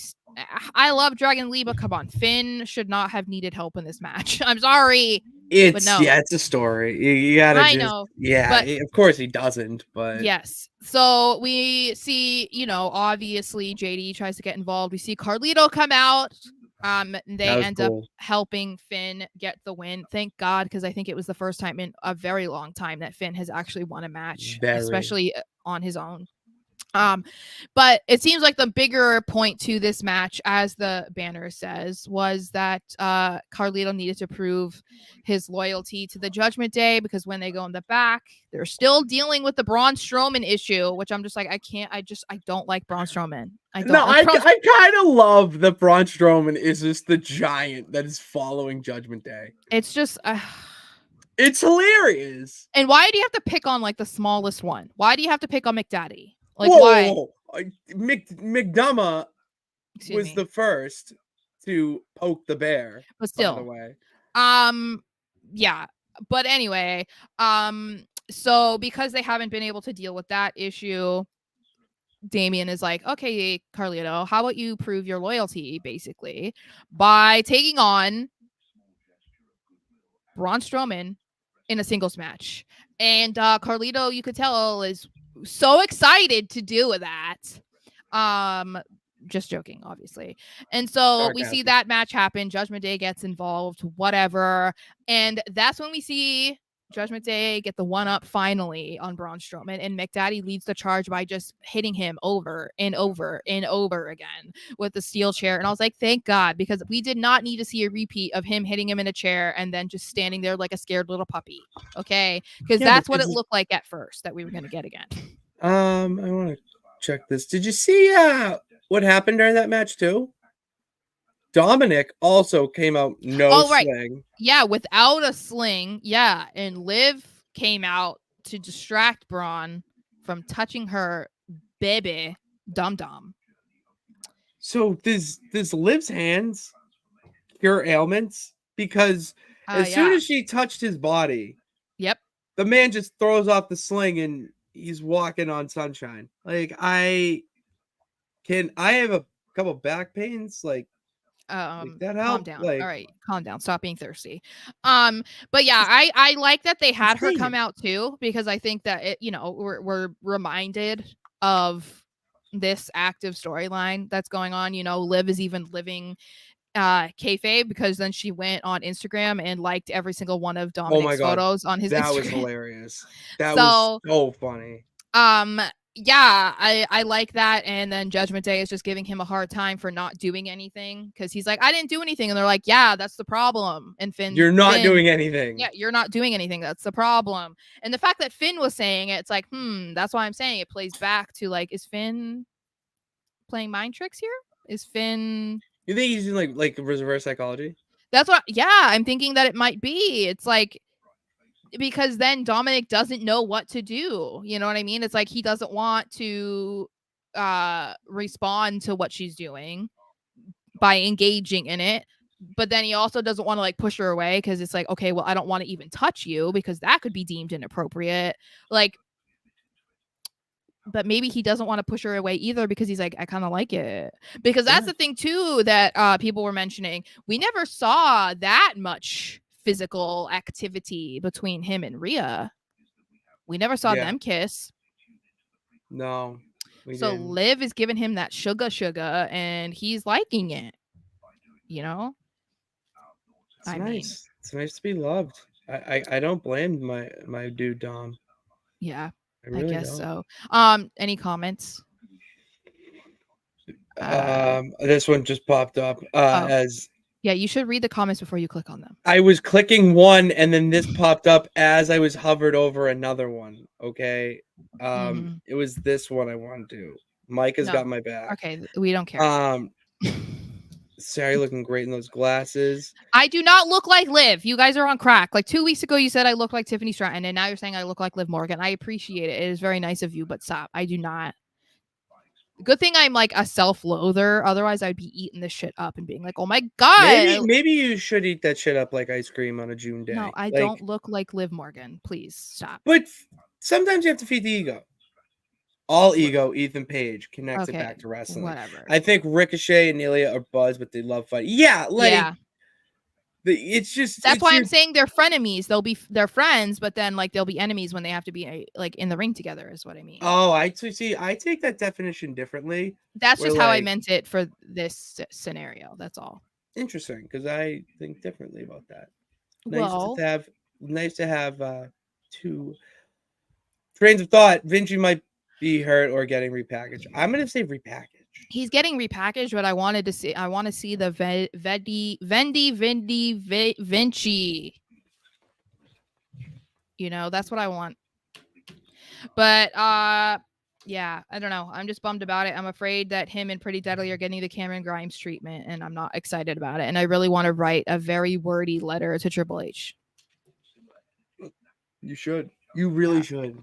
love Dragon Lee, but come on, Finn should not have needed help in this match. I'm sorry. But no. It's a story. You gotta I just know, yeah. but Of course he doesn't, but yes. So we see, obviously JD tries to get involved. We see Carlito come out. They end up helping Finn get the win. Thank God, because I think it was the first time in a very long time that Finn has actually won a match, especially on his own. But it seems like the bigger point to this match, as the banner says, was that Carlito needed to prove his loyalty to the Judgment Day, because when they go in the back, they're still dealing with the Braun Strowman issue, which I'm just like, I don't like Braun Strowman. I kind of love that Braun Strowman is just the giant that is following Judgment Day. It's just it's hilarious. And why do you have to pick on like the smallest one? Why do you have to pick on McDaddy? Like, why? McDumma was the first to poke the bear. But still, by the way. Yeah. But anyway, so because they haven't been able to deal with that issue, Damian is like, okay, Carlito, how about you prove your loyalty, basically, by taking on Braun Strowman in a singles match. And Carlito, you could tell, is so excited to do that. Just joking, obviously. And so we see that match happen. Judgment Day gets involved, whatever. And that's when we see Judgment Day get the one-up finally on Braun Strowman, and McDaddy leads the charge by just hitting him over and over and over again with the steel chair. And I was like, thank God, because we did not need to see a repeat of him hitting him in a chair and then just standing there like a scared little puppy. Okay? Because that's what it looked like at first that we were going to get again. I want to check this. Did you see what happened during that match too? Dominic also came out sling. Yeah, without a sling. Yeah, and Liv came out to distract Braun from touching her baby dum-dum. So does Liv's hands cure ailments? Because as soon as she touched his body, the man just throws off the sling and he's walking on sunshine. Like, I have a couple back pains, like that calm down. All right, calm down, stop being thirsty. But yeah, I like that they had her come out too, because I think that it, we're reminded of this active storyline that's going on. Liv is even living kayfabe, because then she went on Instagram and liked every single one of Dominic's photos on his Instagram. That was hilarious. That was so funny. Yeah, I like that. And then Judgment Day is just giving him a hard time for not doing anything, because he's like, I didn't do anything. And they're like, yeah, that's the problem. And Finn, you're not doing anything. Yeah, you're not doing anything. That's the problem. And the fact that Finn was saying it, it's like, that's why I'm saying it plays back to like, is Finn playing mind tricks here? Is Finn... You think he's using like reverse psychology? That's what, I'm thinking that it might be. It's like, because then Dominic doesn't know what to do. You know what I mean? It's like he doesn't want to respond to what she's doing by engaging in it. But then he also doesn't want to like push her away, because it's like, okay, well, I don't want to even touch you because that could be deemed inappropriate. Like, but maybe he doesn't want to push her away either, because he's like, I kind of like it. Because that's the thing too that people were mentioning. We never saw that much physical activity between him and Rhea. We never saw them kiss. No. So didn't. Liv is giving him that sugar, and he's liking it. It's nice. It's nice to be loved. I don't blame my dude Dom. Yeah, I really guess don't. So. Any comments? This one just popped up as. Yeah, you should read the comments before you click on them. I was clicking one, and then this popped up as I was hovered over another one. Okay. It was this one I wanted to. Mike has got my back. Okay, we don't care. Sarah, looking great in those glasses. I do not look like Liv. You guys are on crack. Like 2 weeks ago, you said I look like Tiffany Stratton, and now you're saying I look like Liv Morgan. I appreciate it. It is very nice of you, but stop. I do not. Good thing I'm like a self-loather. Otherwise, I'd be eating this shit up and being like, oh my God. Maybe you should eat that shit up like ice cream on a June day. No, I don't look like Liv Morgan. Please stop. But sometimes you have to feed the ego. All ego, Ethan Page connects it back to wrestling. Whatever. I think Ricochet and Nelia are buds, but they love fighting. Yeah, like it's just that's why I'm saying they're frenemies. They're friends, but then like they'll be enemies when they have to be like in the ring together. Is what I mean. Oh, I see. I take that definition differently. That's just how I meant it for this scenario. That's all. Interesting, because I think differently about that. Well, Nice to have two trains of thought. Vinci might be hurt or getting repackaged. I'm gonna say repackaged. He's getting repackaged, but I want to see the Vinci. You know, that's what I want. But yeah, I don't know. I'm just bummed about it. I'm afraid that him and Pretty Deadly are getting the Cameron Grimes treatment, and I'm not excited about it. And I really want to write a very wordy letter to Triple H. You should. You really should.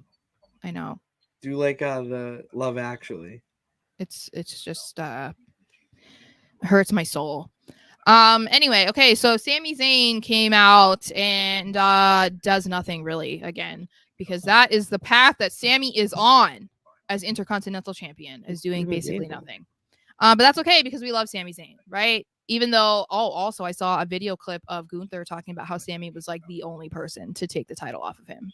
I know. Do like the Love Actually. It's just hurts my soul. Anyway, okay, so Sami Zayn came out and does nothing really again, because that is the path that Sami is on as Intercontinental Champion, is doing basically nothing. But that's okay, because we love Sami Zayn, right? Even though, also I saw a video clip of Gunther talking about how Sami was like the only person to take the title off of him.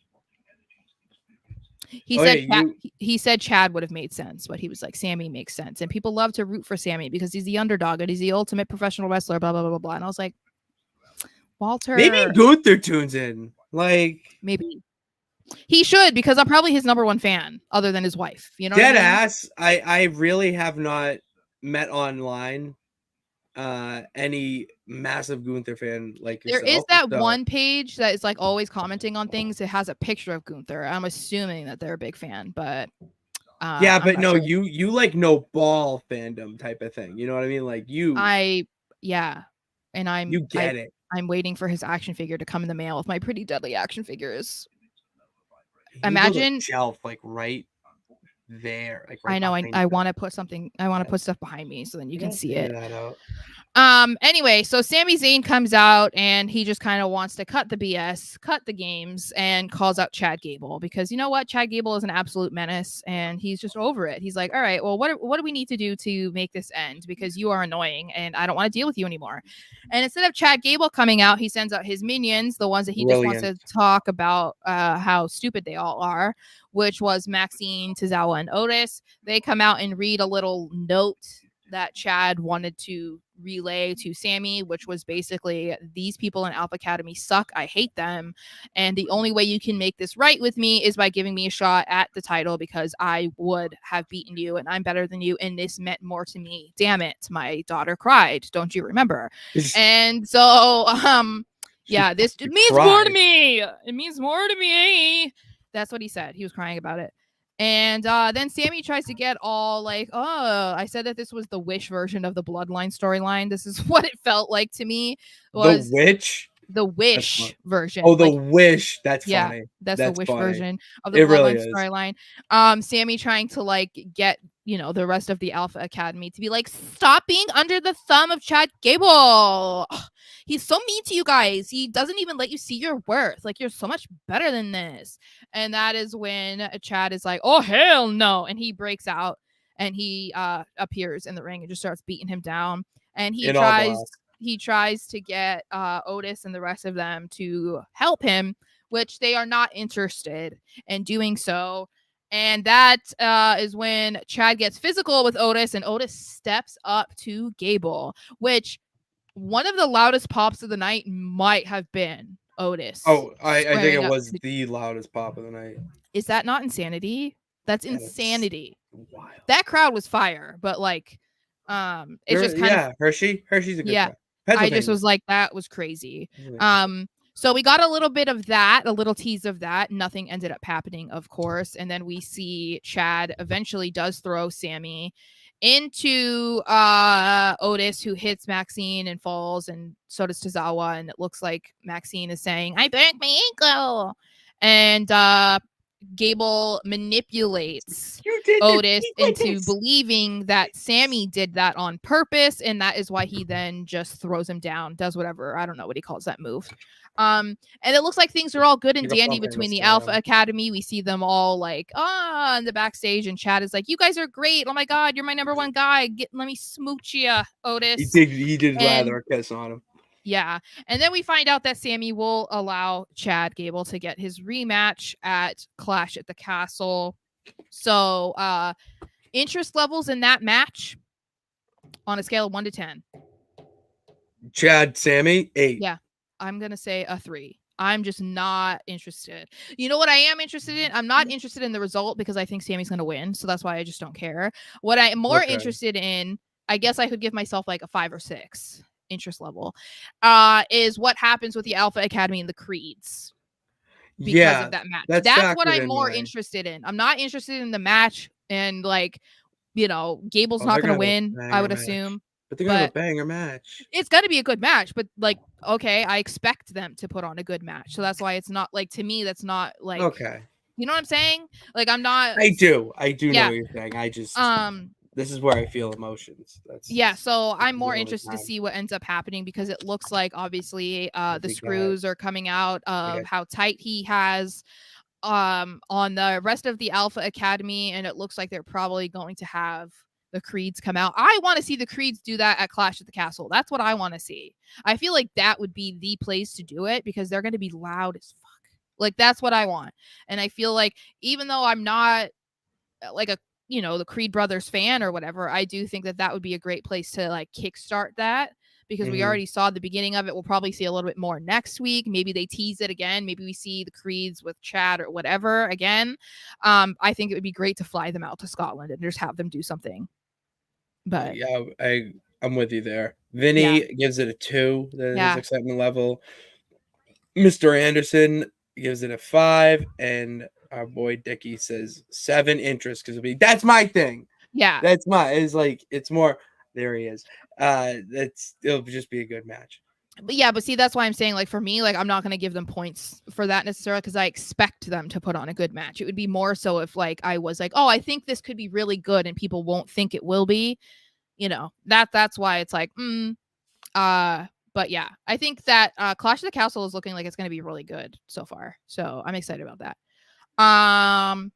He said Chad would have made sense, but he was like, Sami makes sense. And people love to root for Sami because he's the underdog and he's the ultimate professional wrestler, blah, blah, blah, blah, blah. And I was like, Walter. Maybe Gunther tunes in. Like, maybe. He should, because I'm probably his number one fan other than his wife. You know Dead ass. I really have not met online any massive Gunther fan like yourself. There is that one page that is like always commenting on things. It has a picture of Gunther. I'm assuming that they're a big fan, but yeah, but no, sure. you like no ball fandom type of thing. You know what I mean? Like you. And you get it. I'm waiting for his action figure to come in the mail with my Pretty Deadly action figures. Imagine shelf like right there. Like right, I know. I want to put something. I want to put stuff behind me so then you can see it. That out. Anyway, so Sami Zayn comes out and he just kind of wants to cut the BS, cut the games, and calls out Chad Gable, because you know what? Chad Gable is an absolute menace and he's just over it. He's like, all right, well, what do we need to do to make this end? Because you are annoying and I don't want to deal with you anymore. And instead of Chad Gable coming out, he sends out his minions, the ones that he just wants to talk about how stupid they all are, which was Maxine, Tozawa, and Otis. They come out and read a little note that Chad wanted to relay to Sami, which was basically, these people in Alpha Academy suck. I hate them. And the only way you can make this right with me is by giving me a shot at the title, because I would have beaten you and I'm better than you. And this meant more to me. Damn it. My daughter cried. Don't you remember? And so, yeah, this means more to me. It means more to me. That's what he said. He was crying about it. And then Sami tries to get all like, oh, I said that this was the Wish version of the Bloodline storyline. This is what it felt like to me. Was the Wish version. Oh, the Wish. That's funny. That's the Wish version of the Bloodline storyline. Sami trying to like get, the rest of the Alpha Academy to be like, stop being under the thumb of Chad Gable. Ugh, he's so mean to you guys. He doesn't even let you see your worth. Like, you're so much better than this. And that is when Chad is like, oh, hell no. And he breaks out and he appears in the ring and just starts beating him down. And he tries to get Otis and the rest of them to help him, which they are not interested in doing so. And that is when Chad gets physical with Otis, and Otis steps up to Gable, which one of the loudest pops of the night might have been Otis. Oh, I think it was the loudest pop of the night. Is that not insanity? That's insanity. Wild. That crowd was fire, but like, it's just kind of Hershey's a good crowd. I just was like, that was crazy. So we got a little bit of that, a little tease of that. Nothing ended up happening, of course. And then we see Chad eventually does throw Sami into Otis, who hits Maxine and falls, and so does Tozawa. And it looks like Maxine is saying, I broke my ankle. And Gable manipulates You did Otis the into believing that Sammy did that on purpose, and that is why he then just throws him down, does whatever. I don't know what he calls that move. And it looks like things are all good and dandy between the Alpha Academy. We see them all like in the backstage, and Chad is like, "You guys are great! Oh my god, you're my number one guy. Let me smooch you, Otis." He did lather a kiss on him. Yeah. And then we find out that Sammy will allow Chad Gable to get his rematch at Clash at the Castle. So, interest levels in that match on a scale of 1 to 10. Chad, Sammy, 8. Yeah. I'm going to say a 3. I'm just not interested. You know what I am interested in? I'm not interested in the result because I think Sammy's going to win. So that's why I just don't care. What I am more interested in, I guess I could give myself like a 5 or 6. Interest level is what happens with the Alpha Academy and the Creeds because of that match. That's what I'm more interested in. I'm not interested in the match, and like, Gable's not going to win, I would assume. But they're going to have a banger match. It's going to be a good match, but like, okay, I expect them to put on a good match. So that's why it's not like, to me, that's not like, okay. You know what I'm saying? Like, I'm not. I do know what you're saying. I just this is where I feel emotions. So I'm more interested to see what ends up happening because it looks like obviously the screws are coming out of how tight he has on the rest of the Alpha Academy, and it looks like they're probably going to have the Creeds come out. I want to see the Creeds do that at Clash at the Castle. That's what I want to see. I feel like that would be the place to do it because they're going to be loud as fuck. Like, that's what I want. And I feel like even though I'm not like the Creed brothers fan or whatever, I do think that would be a great place to like kickstart that because we already saw the beginning of it. We'll probably see a little bit more next week. Maybe they tease it again. Maybe we see the Creeds with Chad or whatever again. I think it would be great to fly them out to Scotland and just have them do something. But yeah, I'm with you there. Vinny gives it a 2. His excitement level. Mr. Anderson gives it a 5, and our boy Dickie says 7 interest because that's my thing. Yeah, it's more. There he is. It'll just be a good match. But see, that's why I'm saying, like, for me, like, I'm not going to give them points for that necessarily because I expect them to put on a good match. It would be more so if, like, I was like, oh, I think this could be really good and people won't think it will be, that's why it's like, but yeah, I think that Clash of the Castle is looking like it's going to be really good so far. So I'm excited about that. And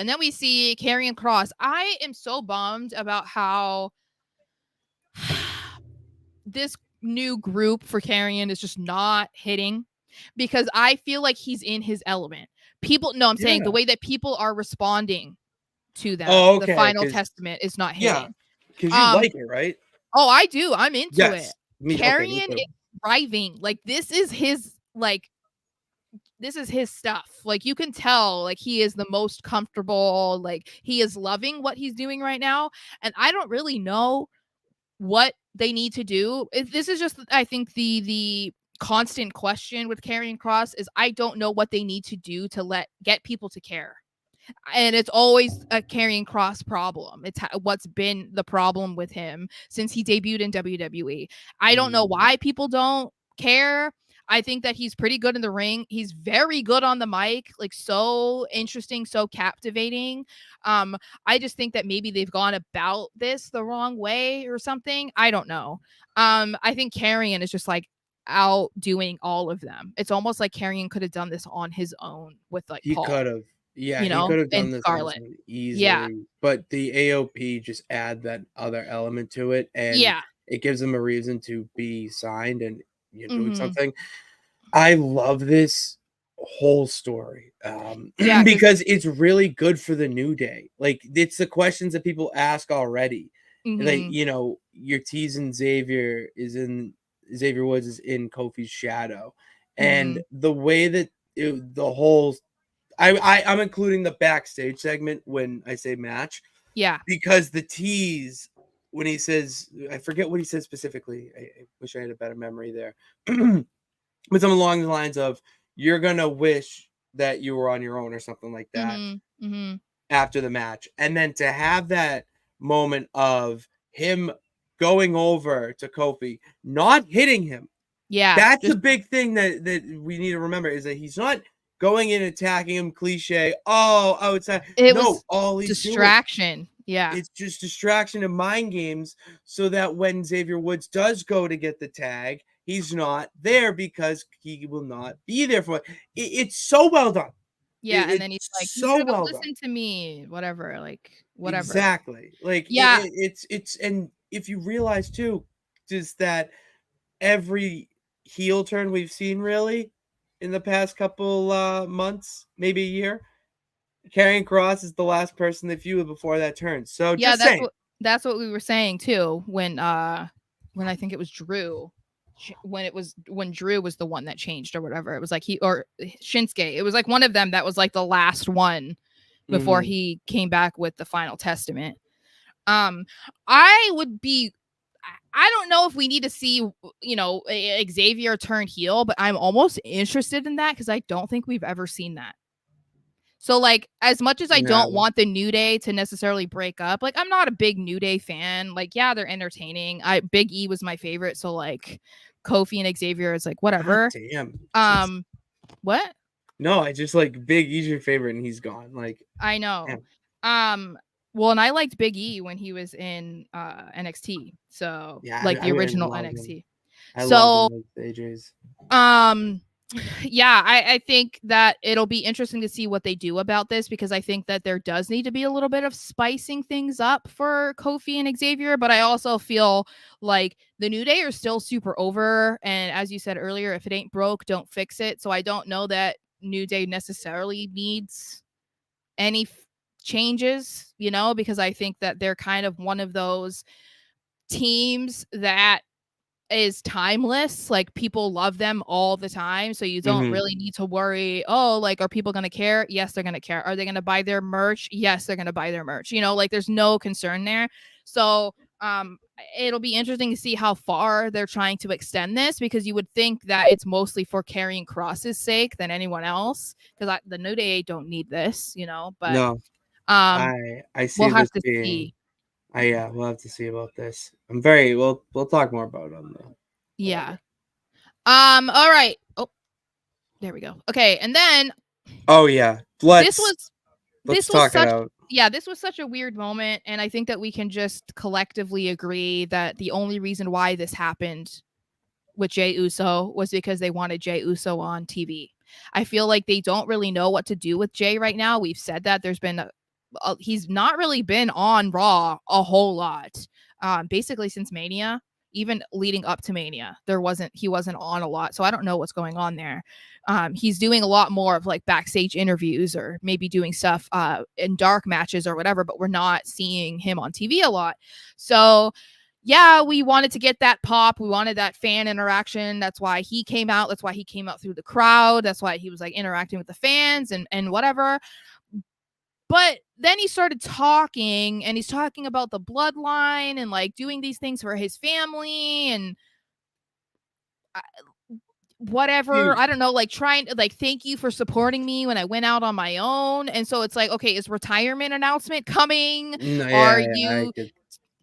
then we see Karrion Kross. I am so bummed about how this new group for Karrion is just not hitting because I feel like he's in his element. I'm saying the way that people are responding to them, the Final Testament is not hitting. Yeah, because you like it, right? Oh, I do. I'm into it. Karrion is thriving. Like, this is his stuff. Like, you can tell, like, he is the most comfortable. Like, he is loving what he's doing right now. And I don't really know what they need to do. This is just, I think, the constant question with Karrion Kross is I don't know what they need to do to get people to care. And it's always a Karrion Kross problem. It's what's been the problem with him since he debuted in WWE. I don't know why people don't care. I think that he's pretty good in the ring. He's very good on the mic, like so interesting, so captivating. I just think that maybe they've gone about this the wrong way or something. I don't know. I think Karrion is just like outdoing all of them. It's almost like Karrion could have done this on his own with like Paul. He could have. Yeah, he could have done this easily. Yeah. But the AOP just add that other element to it, and it gives them a reason to be signed and doing something. I love this whole story because it's really good for the New Day. Like, it's the questions that people ask already. Like, you're teasing Xavier Woods is in Kofi's shadow, and the way that the whole I'm including the backstage segment when I say match. Yeah. Because the tease when he says, I forget what he said specifically. I wish I had a better memory there. But something along the lines of, you're going to wish that you were on your own or something like that after the match. And then to have that moment of him going over to Kofi, not hitting him. Yeah. That's a big thing that we need to remember is that he's not going in attacking him, cliche. Oh, outside. It No, was all he's doing. distraction. Yeah. It's just distraction and mind games so that when Xavier Woods does go to get the tag, he's not there because he will not be there for it. It's so well done. Yeah, and then he's It's like, "You so should have well done. listened to me." Whatever, like whatever. Exactly. Like Yeah, it's and if you realize too, just that every heel turn we've seen really in the past couple months, maybe a year, Karrion Kross is the last person they feuded before that turn. So yeah, just saying. that's what we were saying too when I think it was Drew when Drew was the one that changed or whatever. It was like he or Shinsuke. It was like one of them that was like the last one before Mhm. he came back with the final testament. Um I would be I don't know if we need to see, Xavier turn heel, but I'm almost interested in that because I don't think we've ever seen that. So, like, as much as I don't No. want the New Day to necessarily break up, like, I'm not a big New Day fan. Like, yeah, they're entertaining. Big E was my favorite, so like, Kofi and Xavier is like God whatever. damn. Jeez. Um, what? No, I just like Big E's your favorite and he's gone. Like, I know. damn. Well, and I liked Big E when he was in NXT, so Yeah, like the I original love him. NXT. I love him So, with AJ's. um, yeah, I think that it'll be interesting to see what they do about this because I think that there does need to be a little bit of spicing things up for Kofi and Xavier, but I also feel like the New Day are still super over. And as you said earlier, if it ain't broke, don't fix it. So I don't know that New Day necessarily needs any changes, because I think that they're kind of one of those teams that is timeless. Like people love them all the time. So you don't Mhm. really need to worry, oh, like, are people going to care? Yes, they're going to care. Are they going to buy their merch? Yes, they're going to buy their merch. Like there's no concern there. So it'll be interesting to see how far they're trying to extend this because you would think that it's mostly for Karrion Kross's sake than anyone else because the New Day don't need this, but No, um I we'll see have this to being. see. Yeah, we'll have to see about this. We'll talk more about it on the Yeah. whatever. All right. Oh, there we go. Okay, and then Oh yeah, this let's was let's this was talk it such out. yeah, this was such a weird moment, and I think that we can just collectively agree that the only reason why this happened with Jey Uso was because they wanted Jey Uso on TV. I feel like they don't really know what to do with Jey right now. We've said that there's been he's not really been on Raw a whole lot. Basically since Mania, even leading up to Mania, he wasn't on a lot. So I don't know what's going on there. He's doing a lot more of like backstage interviews or maybe doing stuff in dark matches or whatever, but we're not seeing him on TV a lot. So yeah, we wanted to get that pop. We wanted that fan interaction. That's why he came out. That's why he came out through the crowd. That's why he was like interacting with the fans and whatever. But then he started talking and he's talking about the bloodline and like doing these things for his family and whatever. Dude, I don't know, like trying to like thank you for supporting me when I went out on my own. And so it's like, okay, is retirement announcement coming? no, Are yeah, I you could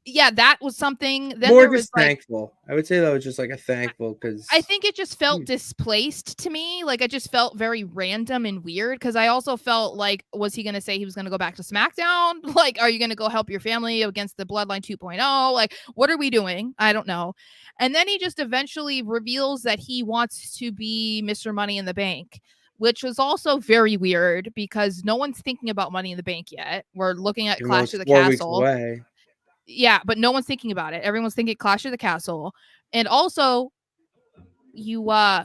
Yeah, that was something. Then more there was just like thankful. I would say that was just like a thankful I because think it just felt displaced to me. Like, it just felt very random and weird because I also felt like, was he going to say he was going to go back to SmackDown? Like, are you going to go help your family against the Bloodline 2.0? Like, what are we doing? I don't know. And then he just eventually reveals that he wants to be Mr. Money in the Bank, which was also very weird because no one's thinking about Money in the Bank yet. We're looking at even though Clash it's of the 4 weeks Castle. away. Yeah, but no one's thinking about it. Everyone's thinking Clash of the Castle. And also, you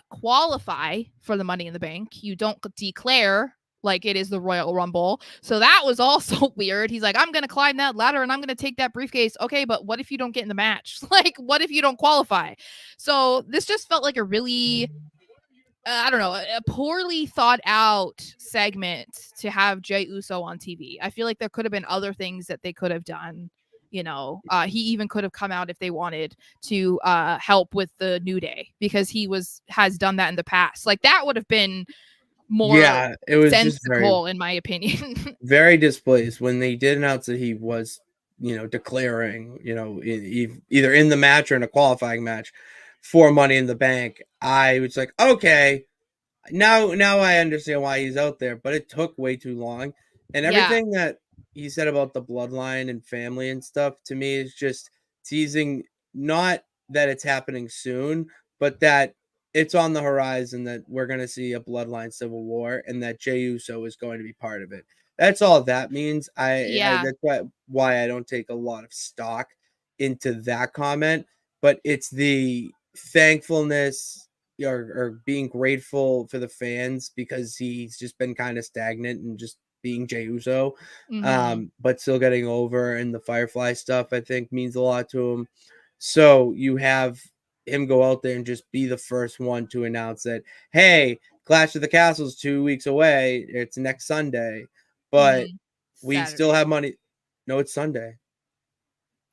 qualify for the Money in the Bank. You don't declare like it is the Royal Rumble. So that was also weird. He's like, I'm going to climb that ladder and I'm going to take that briefcase. Okay, but what if you don't get in the match? Like, what if you don't qualify? So this just felt like a really, I don't know, a poorly thought out segment to have Jey Uso on TV. I feel like there could have been other things that they could have done. He even could have come out if they wanted to help with the New Day because has done that in the past. Like that would have been more Yeah, it was just sensical, in my opinion. very displaced when they did announce that he was, declaring, either in the match or in a qualifying match for Money in the Bank. I was like, okay, Now I understand why he's out there, but it took way too long. And Yeah. everything that he said about the bloodline and family and stuff to me is just teasing not that it's happening soon, but that it's on the horizon, that we're going to see a bloodline civil war and that Jey Uso is going to be part of it. That's all that means. Yeah. That's why I don't take a lot of stock into that comment, but it's the thankfulness or being grateful for the fans because he's just been kind of stagnant and just being Jey Uso, but still getting over, and the Firefly stuff I think means a lot to him. So you have him go out there and just be the first one to announce that, hey, Clash of the Castle's 2 weeks away. It's next Sunday, but we still Saturday. have money. No, it's Sunday.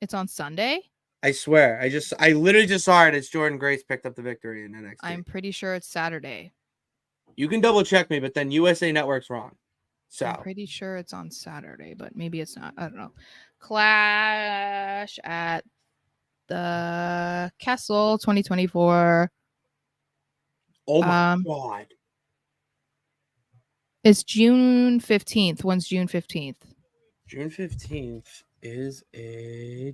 It's on Sunday? I swear. I literally just saw it as Jordan Grace picked up the victory in NXT. I'm pretty sure it's Saturday. You can double check me, but then USA Network's wrong. So I'm pretty sure it's on Saturday, but maybe it's not. I don't know. Clash at the Castle 2024. oh my god. It's June 15th. When's June 15th? June 15th is a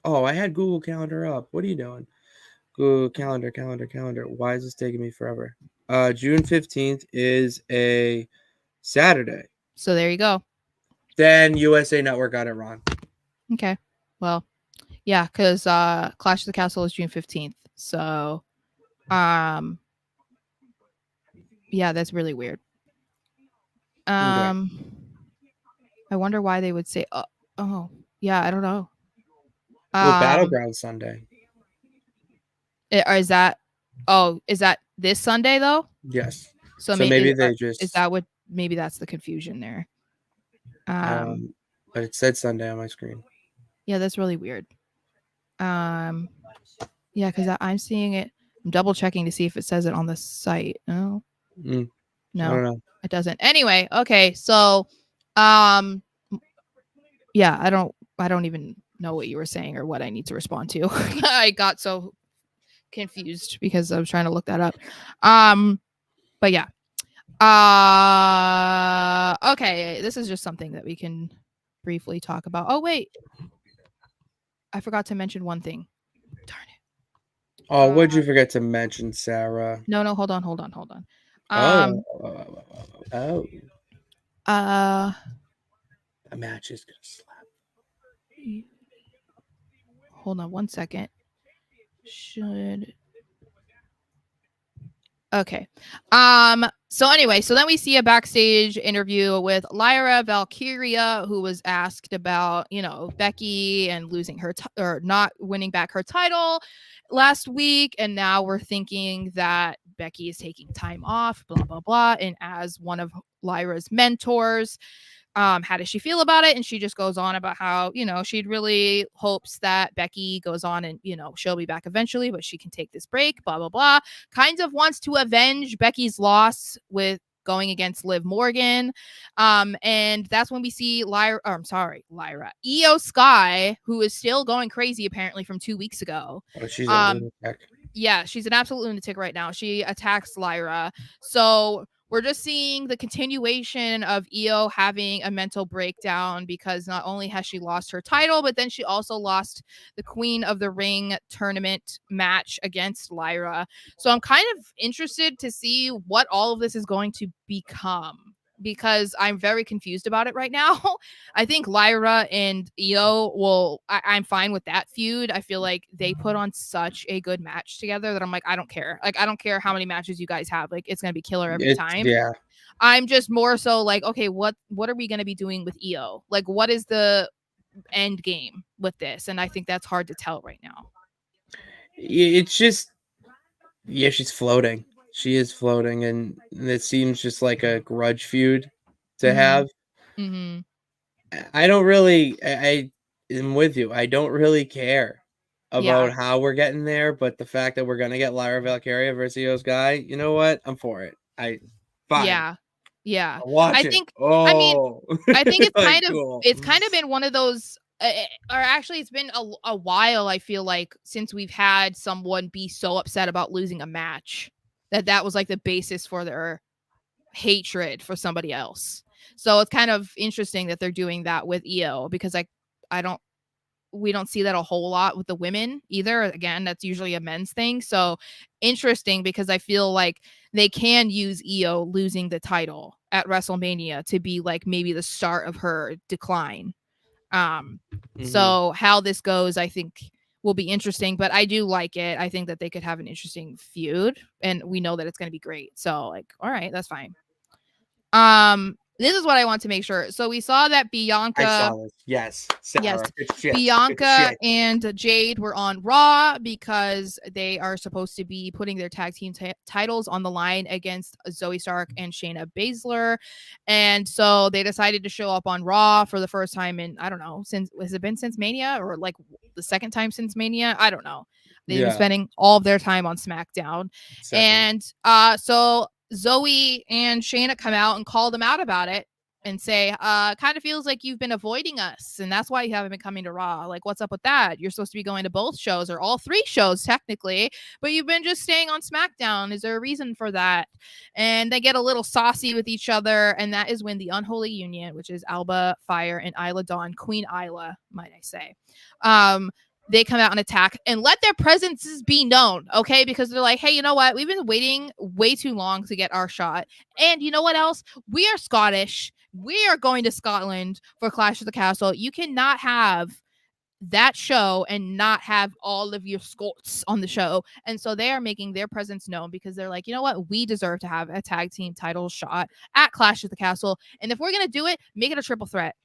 oh, I had Google Calendar up. What are you doing? Google Calendar. Why is this taking me forever? June 15th is a Saturday. So there you go. Then USA Network got it wrong. Okay. Well, yeah, because Clash of the Castle is June 15th. So yeah, that's really weird. I wonder why they would say oh, yeah, I don't know. Well, Battleground Sunday. Is that this Sunday though? Yes. So maybe they just is that what maybe that's the confusion there. But it said Sunday on my screen. Yeah, that's really weird. Yeah, because I'm seeing it. I'm double checking to see if it says it on the site. No. I No, don't know. it doesn't. Anyway, okay, so yeah, I don't even know what you were saying or what I need to respond to. I got so confused because I was trying to look that up. But yeah. Okay, this is just something that we can briefly talk about. Oh wait, I forgot to mention one thing. Darn it. Oh, what'd you forget to mention, Sarah? No, hold on. Oh. A match is gonna slap. Hold on 1 second. Okay. So anyway, so then we see a backstage interview with Lyra Valkyria, who was asked about, Becky and losing her or not winning back her title last week, and now we're thinking that Becky is taking time off, blah blah blah. And as one of Lyra's mentors, how does she feel about it? And she just goes on about how, she'd really hopes that Becky goes on and, she'll be back eventually, but she can take this break, blah, blah, blah. Kind of wants to avenge Becky's loss with going against Liv Morgan. And that's when we see Lyra, Io Sky, who is still going crazy apparently from 2 weeks ago. Oh, she's a lunatic. Yeah, she's an absolute lunatic right now. She attacks Lyra. So we're just seeing the continuation of Io having a mental breakdown because not only has she lost her title, but then she also lost the Queen of the Ring tournament match against Lyra. So I'm kind of interested to see what all of this is going to become, because I'm very confused about it right now. I think Lyra and Io I'm fine with that feud. I feel like they put on such a good match together that I'm like, I don't care. Like, I don't care how many matches you guys have. Like, it's going to be killer every time. Yeah. I'm just more so like, okay, what are we going to be doing with Io? Like, what is the end game with this? And I think that's hard to tell right now. It's just, yeah, she's floating. She is floating, and it seems just like a grudge feud to have. Mm-hmm. I don't really, I am with you. I don't really care about how we're getting there, but the fact that we're going to get Lyra Valkyria versus Io Sky, you know what? I'm for it. Fine. Yeah. Watch it. I mean, I think it's like, kind of been one of those, or actually it's been a while, I feel like, since we've had someone be so upset about losing a match that was like the basis for their hatred for somebody else. So it's kind of interesting that they're doing that with Io, because we don't see that a whole lot with the women either. Again, that's usually a men's thing. So interesting, because I feel like they can use Io losing the title at WrestleMania to be like maybe the start of her decline. So how this goes, I think, will be interesting, but I do like it. I think that they could have an interesting feud, and we know that it's going to be great. So like, all right, that's fine. This is what I want to make sure. So we saw that Bianca. I saw this. Yes, Sara. Yes, Good shit. Bianca and Jade were on Raw because they are supposed to be putting their tag team titles on the line against Zoe Stark and Shayna Baszler, and so they decided to show up on Raw for the first time in, I don't know, has it been since Mania, or like the second time since Mania? I don't know. They've been spending all of their time on SmackDown, and so Zoe and Shayna come out and call them out about it and say, kind of feels like you've been avoiding us, and that's why you haven't been coming to Raw. Like, what's up with that? You're supposed to be going to both shows, or all 3 shows technically, but you've been just staying on SmackDown. Is there a reason for that? And they get a little saucy with each other, and that is when the Unholy Union, which is Alba Fire and Isla Dawn, Queen Isla, might I say, they come out and attack and let their presences be known, okay? Because they're like, hey, you know what? We've been waiting way too long to get our shot. And you know what else? We are Scottish. We are going to Scotland for Clash of the Castle. You cannot have that show and not have all of your Scots on the show. And so they are making their presence known, because they're like, you know what? We deserve to have a tag team title shot at Clash of the Castle. And if we're going to do it, make it a triple threat.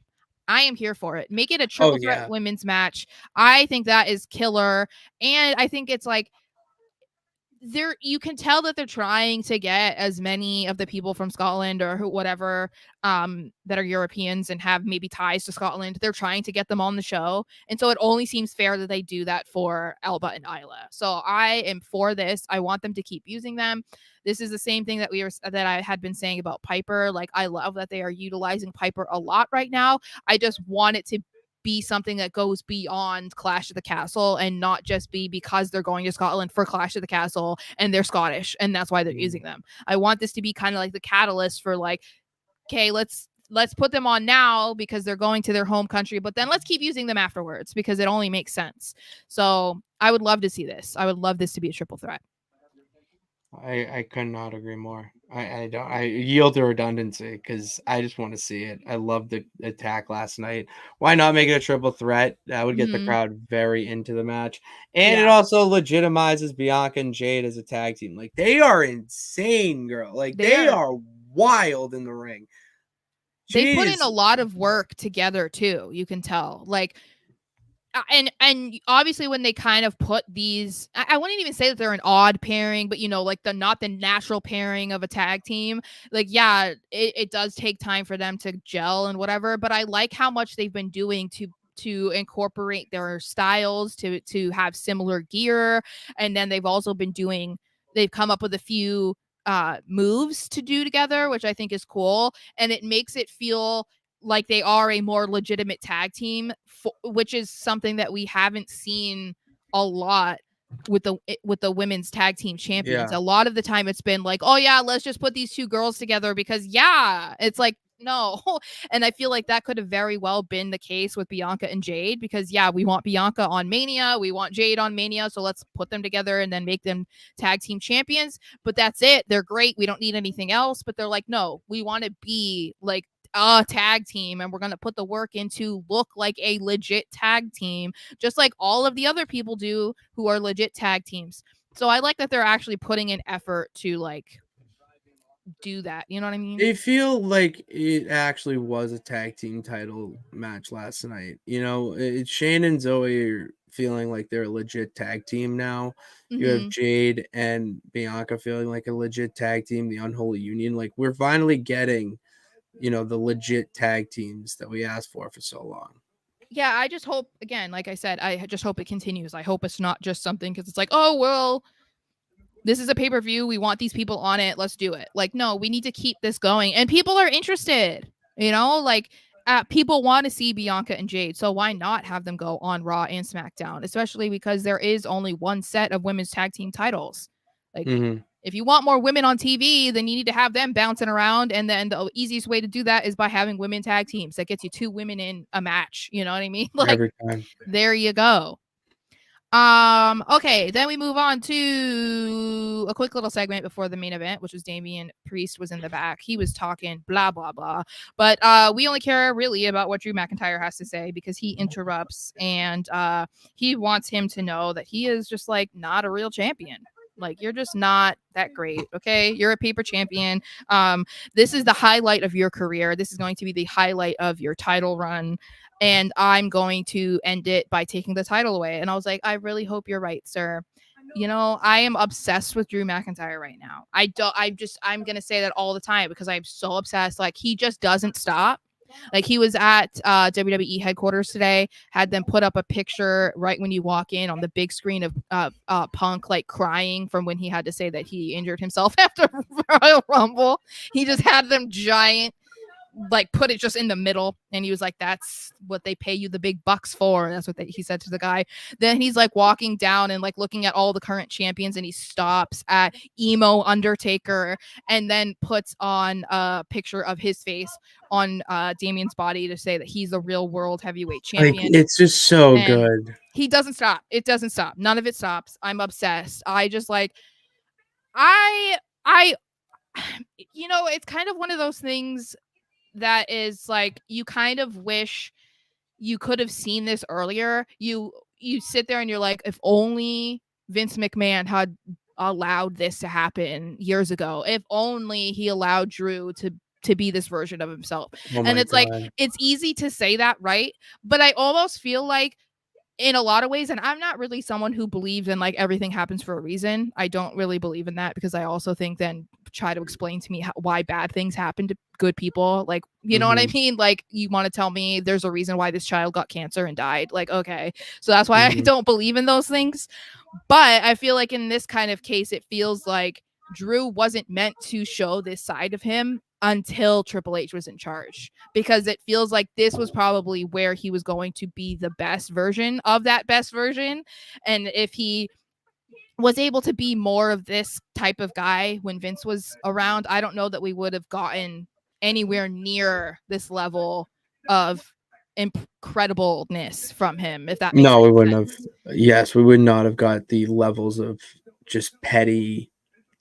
I am here for it. Make it a triple threat women's match. I think that is killer. And I think it's like, you can tell that they're trying to get as many of the people from Scotland or whatever that are Europeans and have maybe ties to Scotland. They're trying to get them on the show. And so it only seems fair that they do that for Alba and Isla. So I am for this. I want them to keep using them. This is the same thing that I had been saying about Piper. Like, I love that they are utilizing Piper a lot right now. I just want it to be something that goes beyond Clash of the Castle, and not just be because they're going to Scotland for Clash of the Castle and they're Scottish and that's why they're using them. I want this to be kind of like the catalyst for like, okay, let's put them on now because they're going to their home country, but then let's keep using them afterwards because it only makes sense. So I would love to see this. I would love this to be a triple threat. I could not agree more. I yield to redundancy because I just want to see it. I love the attack last night. Why not make it a triple threat? That would get the crowd very into the match. And it also legitimizes Bianca and Jade as a tag team. Like, they are insane, girl. Like, they are wild in the ring. They put in a lot of work together too. You can tell. Like, and obviously when they kind of put these, I wouldn't even say that they're an odd pairing, but you know, like not the natural pairing of a tag team. Like, yeah, it does take time for them to gel and whatever, but I like how much they've been doing to incorporate their styles, to have similar gear. And then they've come up with a few moves to do together, which I think is cool. And it makes it feel like they are a more legitimate tag team, which is something that we haven't seen a lot with the women's tag team champions. A lot of the time it's been like, oh yeah, let's just put these 2 girls together because it's like, no. And I feel like that could have very well been the case with Bianca and Jade, because we want Bianca on Mania, we want Jade on Mania, so let's put them together and then make them tag team champions. But that's it. They're great. We don't need anything else. But they're like, no, we want to be like a tag team, and we're going to put the work in to look like a legit tag team, just like all of the other people do who are legit tag teams. So I like that they're actually putting in effort to like do that. You know what I mean? They feel like it actually was a tag team title match last night. You know, Shane and Zoe are feeling like they're a legit tag team now. You have Jade and Bianca feeling like a legit tag team, the Unholy Union. Like, we're finally getting, you know, the legit tag teams that we asked for so long. Yeah, I just hope, again, like I said, I just hope it continues. I hope it's not just something because it's like, oh, well, this is a pay-per-view. We want these people on it. Let's do it. Like, no, we need to keep this going. And people are interested, you know, like people want to see Bianca and Jade. So why not have them go on Raw and SmackDown, especially because there is only one set of women's tag team titles. Like, If you want more women on TV, then you need to have them bouncing around. And then the easiest way to do that is by having women tag teams. That gets you 2 women in a match. You know what I mean? Like, every time. there you go. Okay, then we move on to a quick little segment before the main event, which was Damian Priest was in the back. He was talking blah blah blah. But we only care really about what Drew McIntyre has to say because he interrupts and he wants him to know that he is just like not a real champion. Like, you're just not that great, okay? You're a paper champion. This is the highlight of your career. This is going to be the highlight of your title run. And I'm going to end it by taking the title away. And I was like, I really hope you're right, sir. You know, I am obsessed with Drew McIntyre right now. I'm going to say that all the time because I'm so obsessed. Like, he just doesn't stop. Like, he was at WWE headquarters today, had them put up a picture right when you walk in on the big screen of Punk, like, crying from when he had to say that he injured himself after Royal Rumble. He just had them giant, like, put it just in the middle, and he was like, that's what they pay you the big bucks for. That's what he said to the guy. Then he's like walking down and like looking at all the current champions, and he stops at emo Undertaker and then puts on a picture of his face on Damian's body to say that he's the real world heavyweight champion. Like, it's just so and good. He doesn't stop. It doesn't stop. None of it stops. I'm obsessed. I just like, I you know, it's kind of one of those things that is like, you kind of wish you could have seen this earlier. You sit there and you're like, if only Vince McMahon had allowed this to happen years ago. If only he allowed Drew to be this version of himself. And it's God. like, it's easy to say that, right? But I almost feel like in a lot of ways, and I'm not really someone who believes in like everything happens for a reason. I don't really believe in that because I also think then try to explain to me why bad things happen to good people. Like, you know what I mean? Like, you want to tell me there's a reason why this child got cancer and died. Like, okay. So that's why I don't believe in those things. But I feel like in this kind of case, it feels like Drew wasn't meant to show this side of him until Triple H was in charge, because it feels like this was probably where he was going to be the best version of that best version. And if he was able to be more of this type of guy when Vince was around, I don't know that we would have gotten anywhere near this level of incredibleness from him, if that makes sense. No, we wouldn't have. Yes, we would not have got the levels of just petty,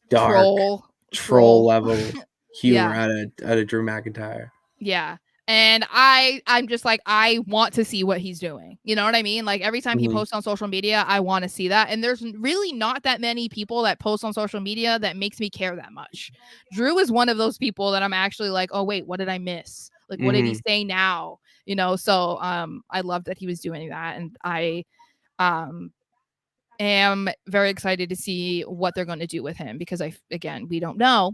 dark, troll level humor out of Drew McIntyre. Yeah. And I'm just like, I want to see what he's doing. You know what I mean? Like, every time he posts on social media, I want to see that. And there's really not that many people that post on social media that makes me care that much. Drew is one of those people that I'm actually like, oh wait, what did I miss? Like, what did he say now? You know, so I love that he was doing that. And I am very excited to see what they're going to do with him, because again, we don't know.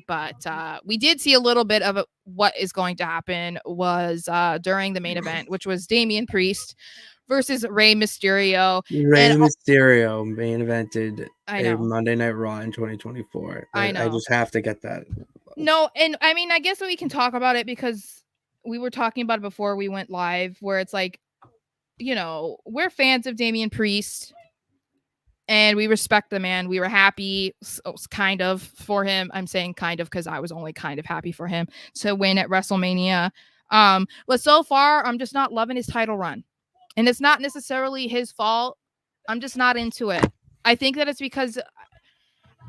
But we did see a little bit of what is going to happen was during the main event, which was Damian Priest versus Rey Mysterio. Mysterio main evented a Monday Night Raw in 2024. I just have to get that. No, and I mean, I guess we can talk about it because we were talking about it before we went live, where it's like, you know, we're fans of Damian Priest. And we respect the man. We were happy, kind of, for him. I'm saying kind of because I was only kind of happy for him to win at WrestleMania. But so far, I'm just not loving his title run. And it's not necessarily his fault. I'm just not into it. I think that it's because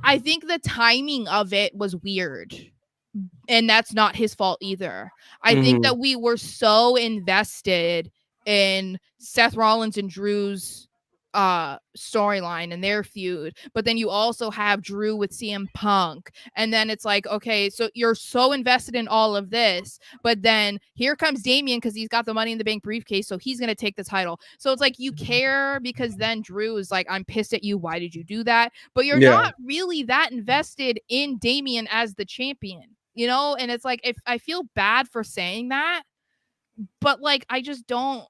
I think the timing of it was weird. And that's not his fault either. I think that we were so invested in Seth Rollins and Drew's storyline and their feud, but then you also have Drew with CM Punk, and then it's like, okay, so you're so invested in all of this, but then here comes Damian because he's got the Money in the Bank briefcase, so he's gonna take the title. So it's like you care because then Drew is like, I'm pissed at you, why did you do that? But you're not really that invested in Damian as the champion, you know? And it's like, if I feel bad for saying that, but like, I just don't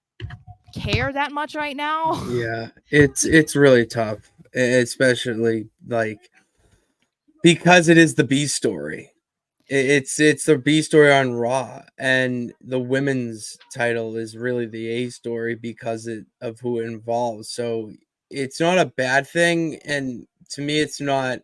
care that much right now. Yeah, it's really tough, especially like because it is the B story. It's the B story on Raw, and the women's title is really the A story because of who it involves. So it's not a bad thing, and to me, it's not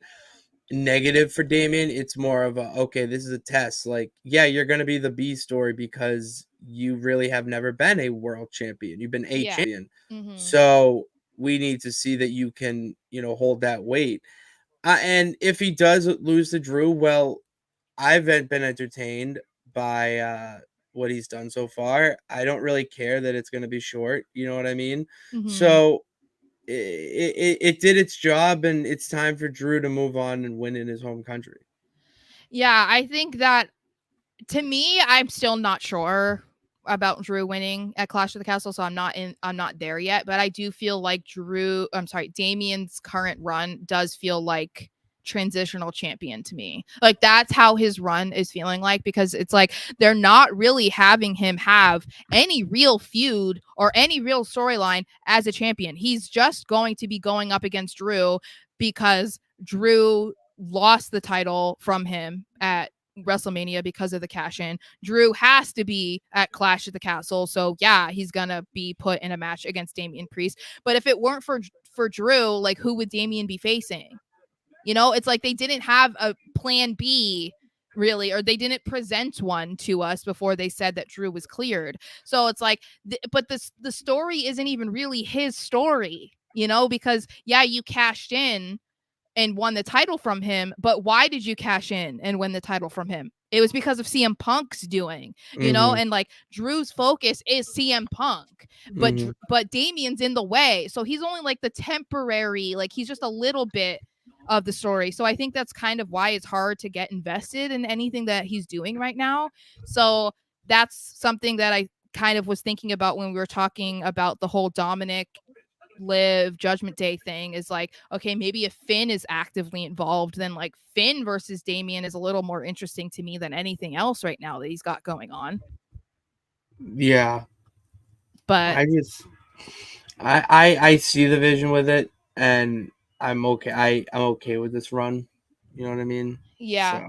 negative for Damien. It's more of a, okay, this is a test. Like, yeah, you're going to be the B story because you really have never been a world champion. You've been a champion. So we need to see that you can, hold that weight. And if he does lose to Drew, well, I've been entertained by what he's done so far. I don't really care that it's going to be short. You know what I mean? So it did its job, and it's time for Drew to move on and win in his home country. Yeah, I think that, to me, I'm still not sure about Drew winning at Clash of the Castle, so I'm not there yet. But I do feel like Damien's current run does feel like transitional champion to me. Like, that's how his run is feeling like, because it's like they're not really having him have any real feud or any real storyline as a champion. He's just going to be going up against Drew because Drew lost the title from him at WrestleMania because of the cash in. Drew has to be at Clash of the Castle, so yeah, he's gonna be put in a match against Damian Priest. But if it weren't for Drew, like, who would Damian be facing? It's like they didn't have a plan B, really, or they didn't present one to us before they said that Drew was cleared. So it's like, but the story isn't even really his story, because yeah, you cashed in and won the title from him, but why did you cash in and win the title from him? It was because of CM Punk's doing, and like Drew's focus is CM Punk, but Damien's in the way, so he's only like the temporary, like he's just a little bit of the story. So I think that's kind of why it's hard to get invested in anything that he's doing right now. So that's something that I kind of was thinking about when we were talking about the whole Dominic Live Judgment Day thing, is like, okay, maybe if Finn is actively involved, then like Finn versus Damien is a little more interesting to me than anything else right now that he's got going on. Yeah. But I see the vision with it, and I'm okay. I'm okay with this run. You know what I mean? Yeah.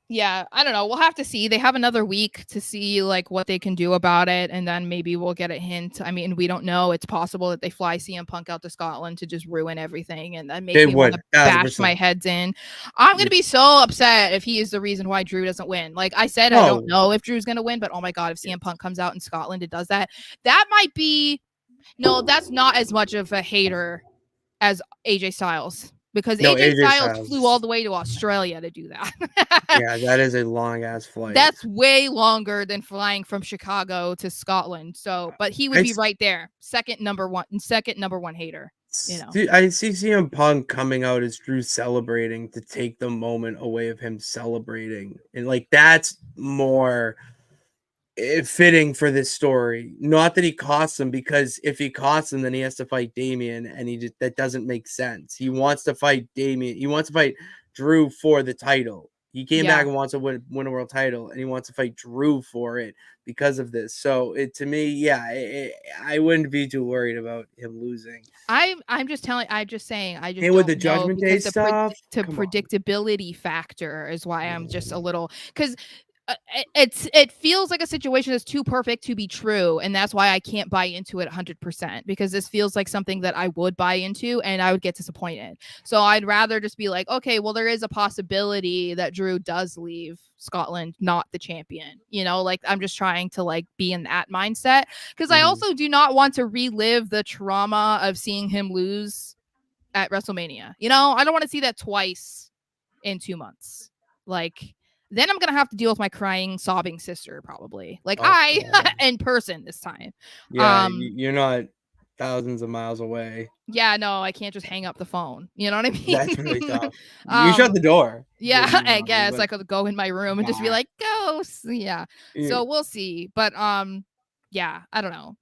Yeah, I don't know. We'll have to see. They have another week to see like what they can do about it, and then maybe we'll get a hint. I mean, we don't know. It's possible that they fly CM Punk out to Scotland to just ruin everything and then make me want to bash my heads in. I'm going to be so upset if he is the reason why Drew doesn't win. Like I said, I don't know if Drew's going to win, but oh my God, if CM Punk comes out in Scotland and does that, that might be... No, that's not as much of a hater as AJ Styles. Because AJ Styles flew all the way to Australia to do that. Yeah, that is a long ass flight. That's way longer than flying from Chicago to Scotland. So, but he would be right there, second number one hater. I see CM Punk coming out as Drew celebrating to take the moment away of him celebrating, and like that's more fitting for this story. Not that he costs him, because if he costs him, then he has to fight Damien, and that doesn't make sense. He wants to fight Damien. He wants to fight Drew for the title. He came back and wants to win a world title, and he wants to fight Drew for it because of this. So to me, I wouldn't be too worried about him losing. I'm just saying. I just and with the Judgment Day stuff, the predictability factor is why I'm just a little, because it feels like a situation that's too perfect to be true, and that's why I can't buy into it 100%, because this feels like something that I would buy into and I would get disappointed. So I'd rather just be like, okay, well, there is a possibility that Drew does leave Scotland not the champion, like I'm just trying to like be in that mindset, because I also do not want to relive the trauma of seeing him lose at WrestleMania. I don't want to see that twice in 2 months. Like, then I'm gonna have to deal with my crying, sobbing sister, probably. Like, in person this time. Yeah, you're not thousands of miles away. Yeah, no, I can't just hang up the phone. You know what I mean? That's really tough. You shut the door. Yeah, I guess I could go in my room and just be like, ghosts. Yeah. So we'll see. But yeah, I don't know.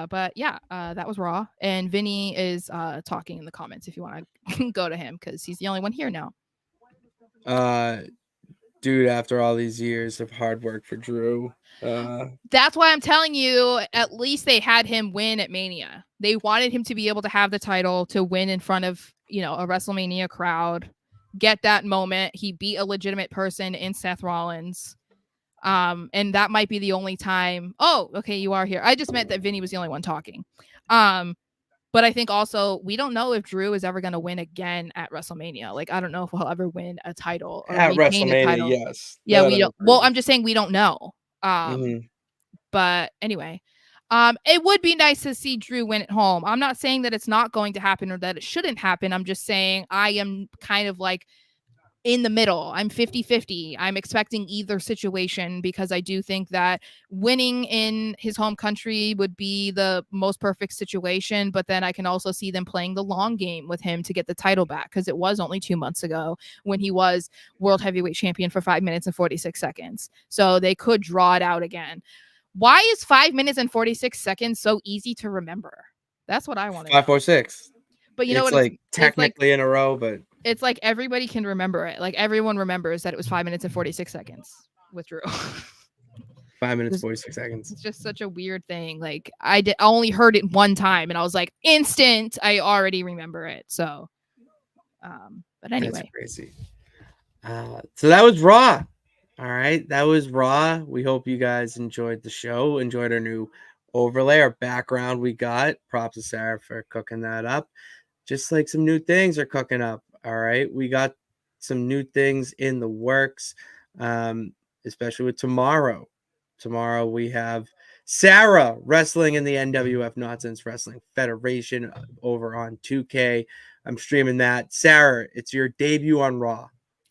But yeah, that was Raw. And Vinny is talking in the comments if you want to go to him, because he's the only one here now. Dude, after all these years of hard work for Drew. That's why I'm telling you, at least they had him win at Mania. They wanted him to be able to have the title, to win in front of, a WrestleMania crowd, get that moment. He beat a legitimate person in Seth Rollins. And that might be the only time. Oh, okay, you are here. I just meant that Vinny was the only one talking. But I think also we don't know if Drew is ever going to win again at WrestleMania. Like, I don't know if he'll ever win a title or At retain a WrestleMania, title. yes. Yeah, That we I don't. agree. Well, I'm just saying we don't know. But anyway, it would be nice to see Drew win at home. I'm not saying that it's not going to happen or that it shouldn't happen. I'm just saying I am kind of like in the middle. I'm 50-50. I'm expecting either situation because I do think that winning in his home country would be the most perfect situation. But then I can also see them playing the long game with him to get the title back, because it was only 2 months ago when he was world heavyweight champion for 5 minutes and 46 seconds. So they could draw it out again. Why is 5 minutes and 46 seconds so easy to remember? That's what I want to know. 5, 4, 6. But you know It's what? like technically in a row, but It's like everybody can remember it. Like everyone remembers that it was 5 minutes and 46 seconds with Drew. 5 minutes, 46 seconds. It's just such a weird thing. Like I only heard it one time and I was like, instant. I already remember it. So, but anyway. That's crazy. So that was Raw. All right. That was Raw. We hope you guys enjoyed the show, enjoyed our new overlay, our background we got. Props to Sara for cooking that up. Just like some new things are cooking up. All right. We got some new things in the works, especially with tomorrow. Tomorrow we have Sara wrestling in the NWF Nonsense Wrestling Federation over on 2K. I'm streaming that. Sara, it's your debut on Raw.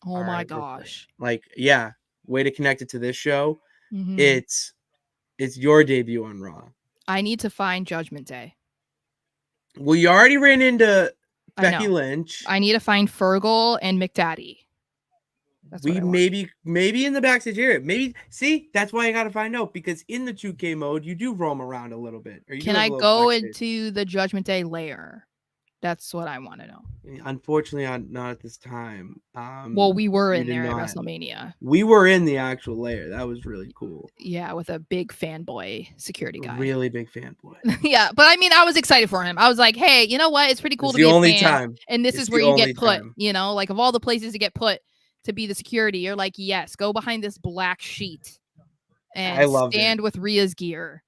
Oh my gosh. Like, yeah, way to connect it to this show. Mm-hmm. It's your debut on Raw. I need to find Judgment Day. Well, you already ran into Becky Lynch. I need to find Fergal and McDaddy. That's we maybe in the backstage area. Maybe see, that's why I gotta find out, because in the 2K mode you do roam around a little bit. Or you can I go into the Judgment Day lair? That's what I want to know. Unfortunately, not at this time. Well, we were in there at WrestleMania. We were in the actual lair. That was really cool. Yeah, with a big fanboy security guy. Really big fanboy. Yeah, but I mean, I was excited for him. I was like, hey, you know what? It's pretty cool to be a fan. And this is where you get put. You know, like of all the places to get put to be the security, you're like, yes, go behind this black sheet and stand with Rhea's gear.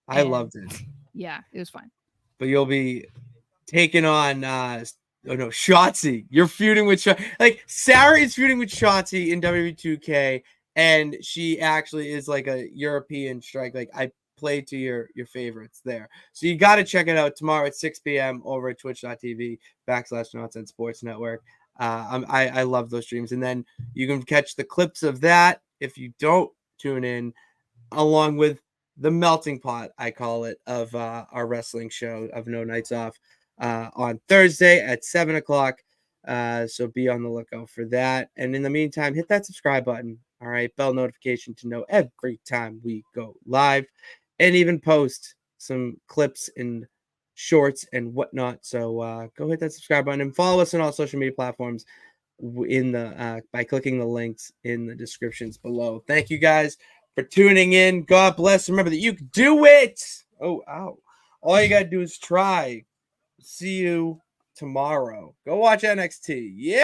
I loved it. Yeah, it was fun. But you'll be taking on Shotzi. You're feuding with like Sara is feuding with Shotzi in WWE 2K, and she actually is like a European strike. Like I played to your favorites there. So you got to check it out tomorrow at 6 p.m. over at twitch.tv/Nonsense Sports Network. I love those streams. And then you can catch the clips of that if you don't tune in, along with the melting pot, I call it, of our wrestling show of No Nights Off on Thursday at 7 o'clock. So be on the lookout for that. And in the meantime, hit that subscribe button. All right. Bell notification to know every time we go live, and even post some clips and shorts and whatnot. So go hit that subscribe button and follow us on all social media platforms by clicking the links in the descriptions below. Thank you guys for tuning in. God bless. Remember that you can do it. Oh, ow. All you got to do is try. See you tomorrow. Go watch NXT. Yeah.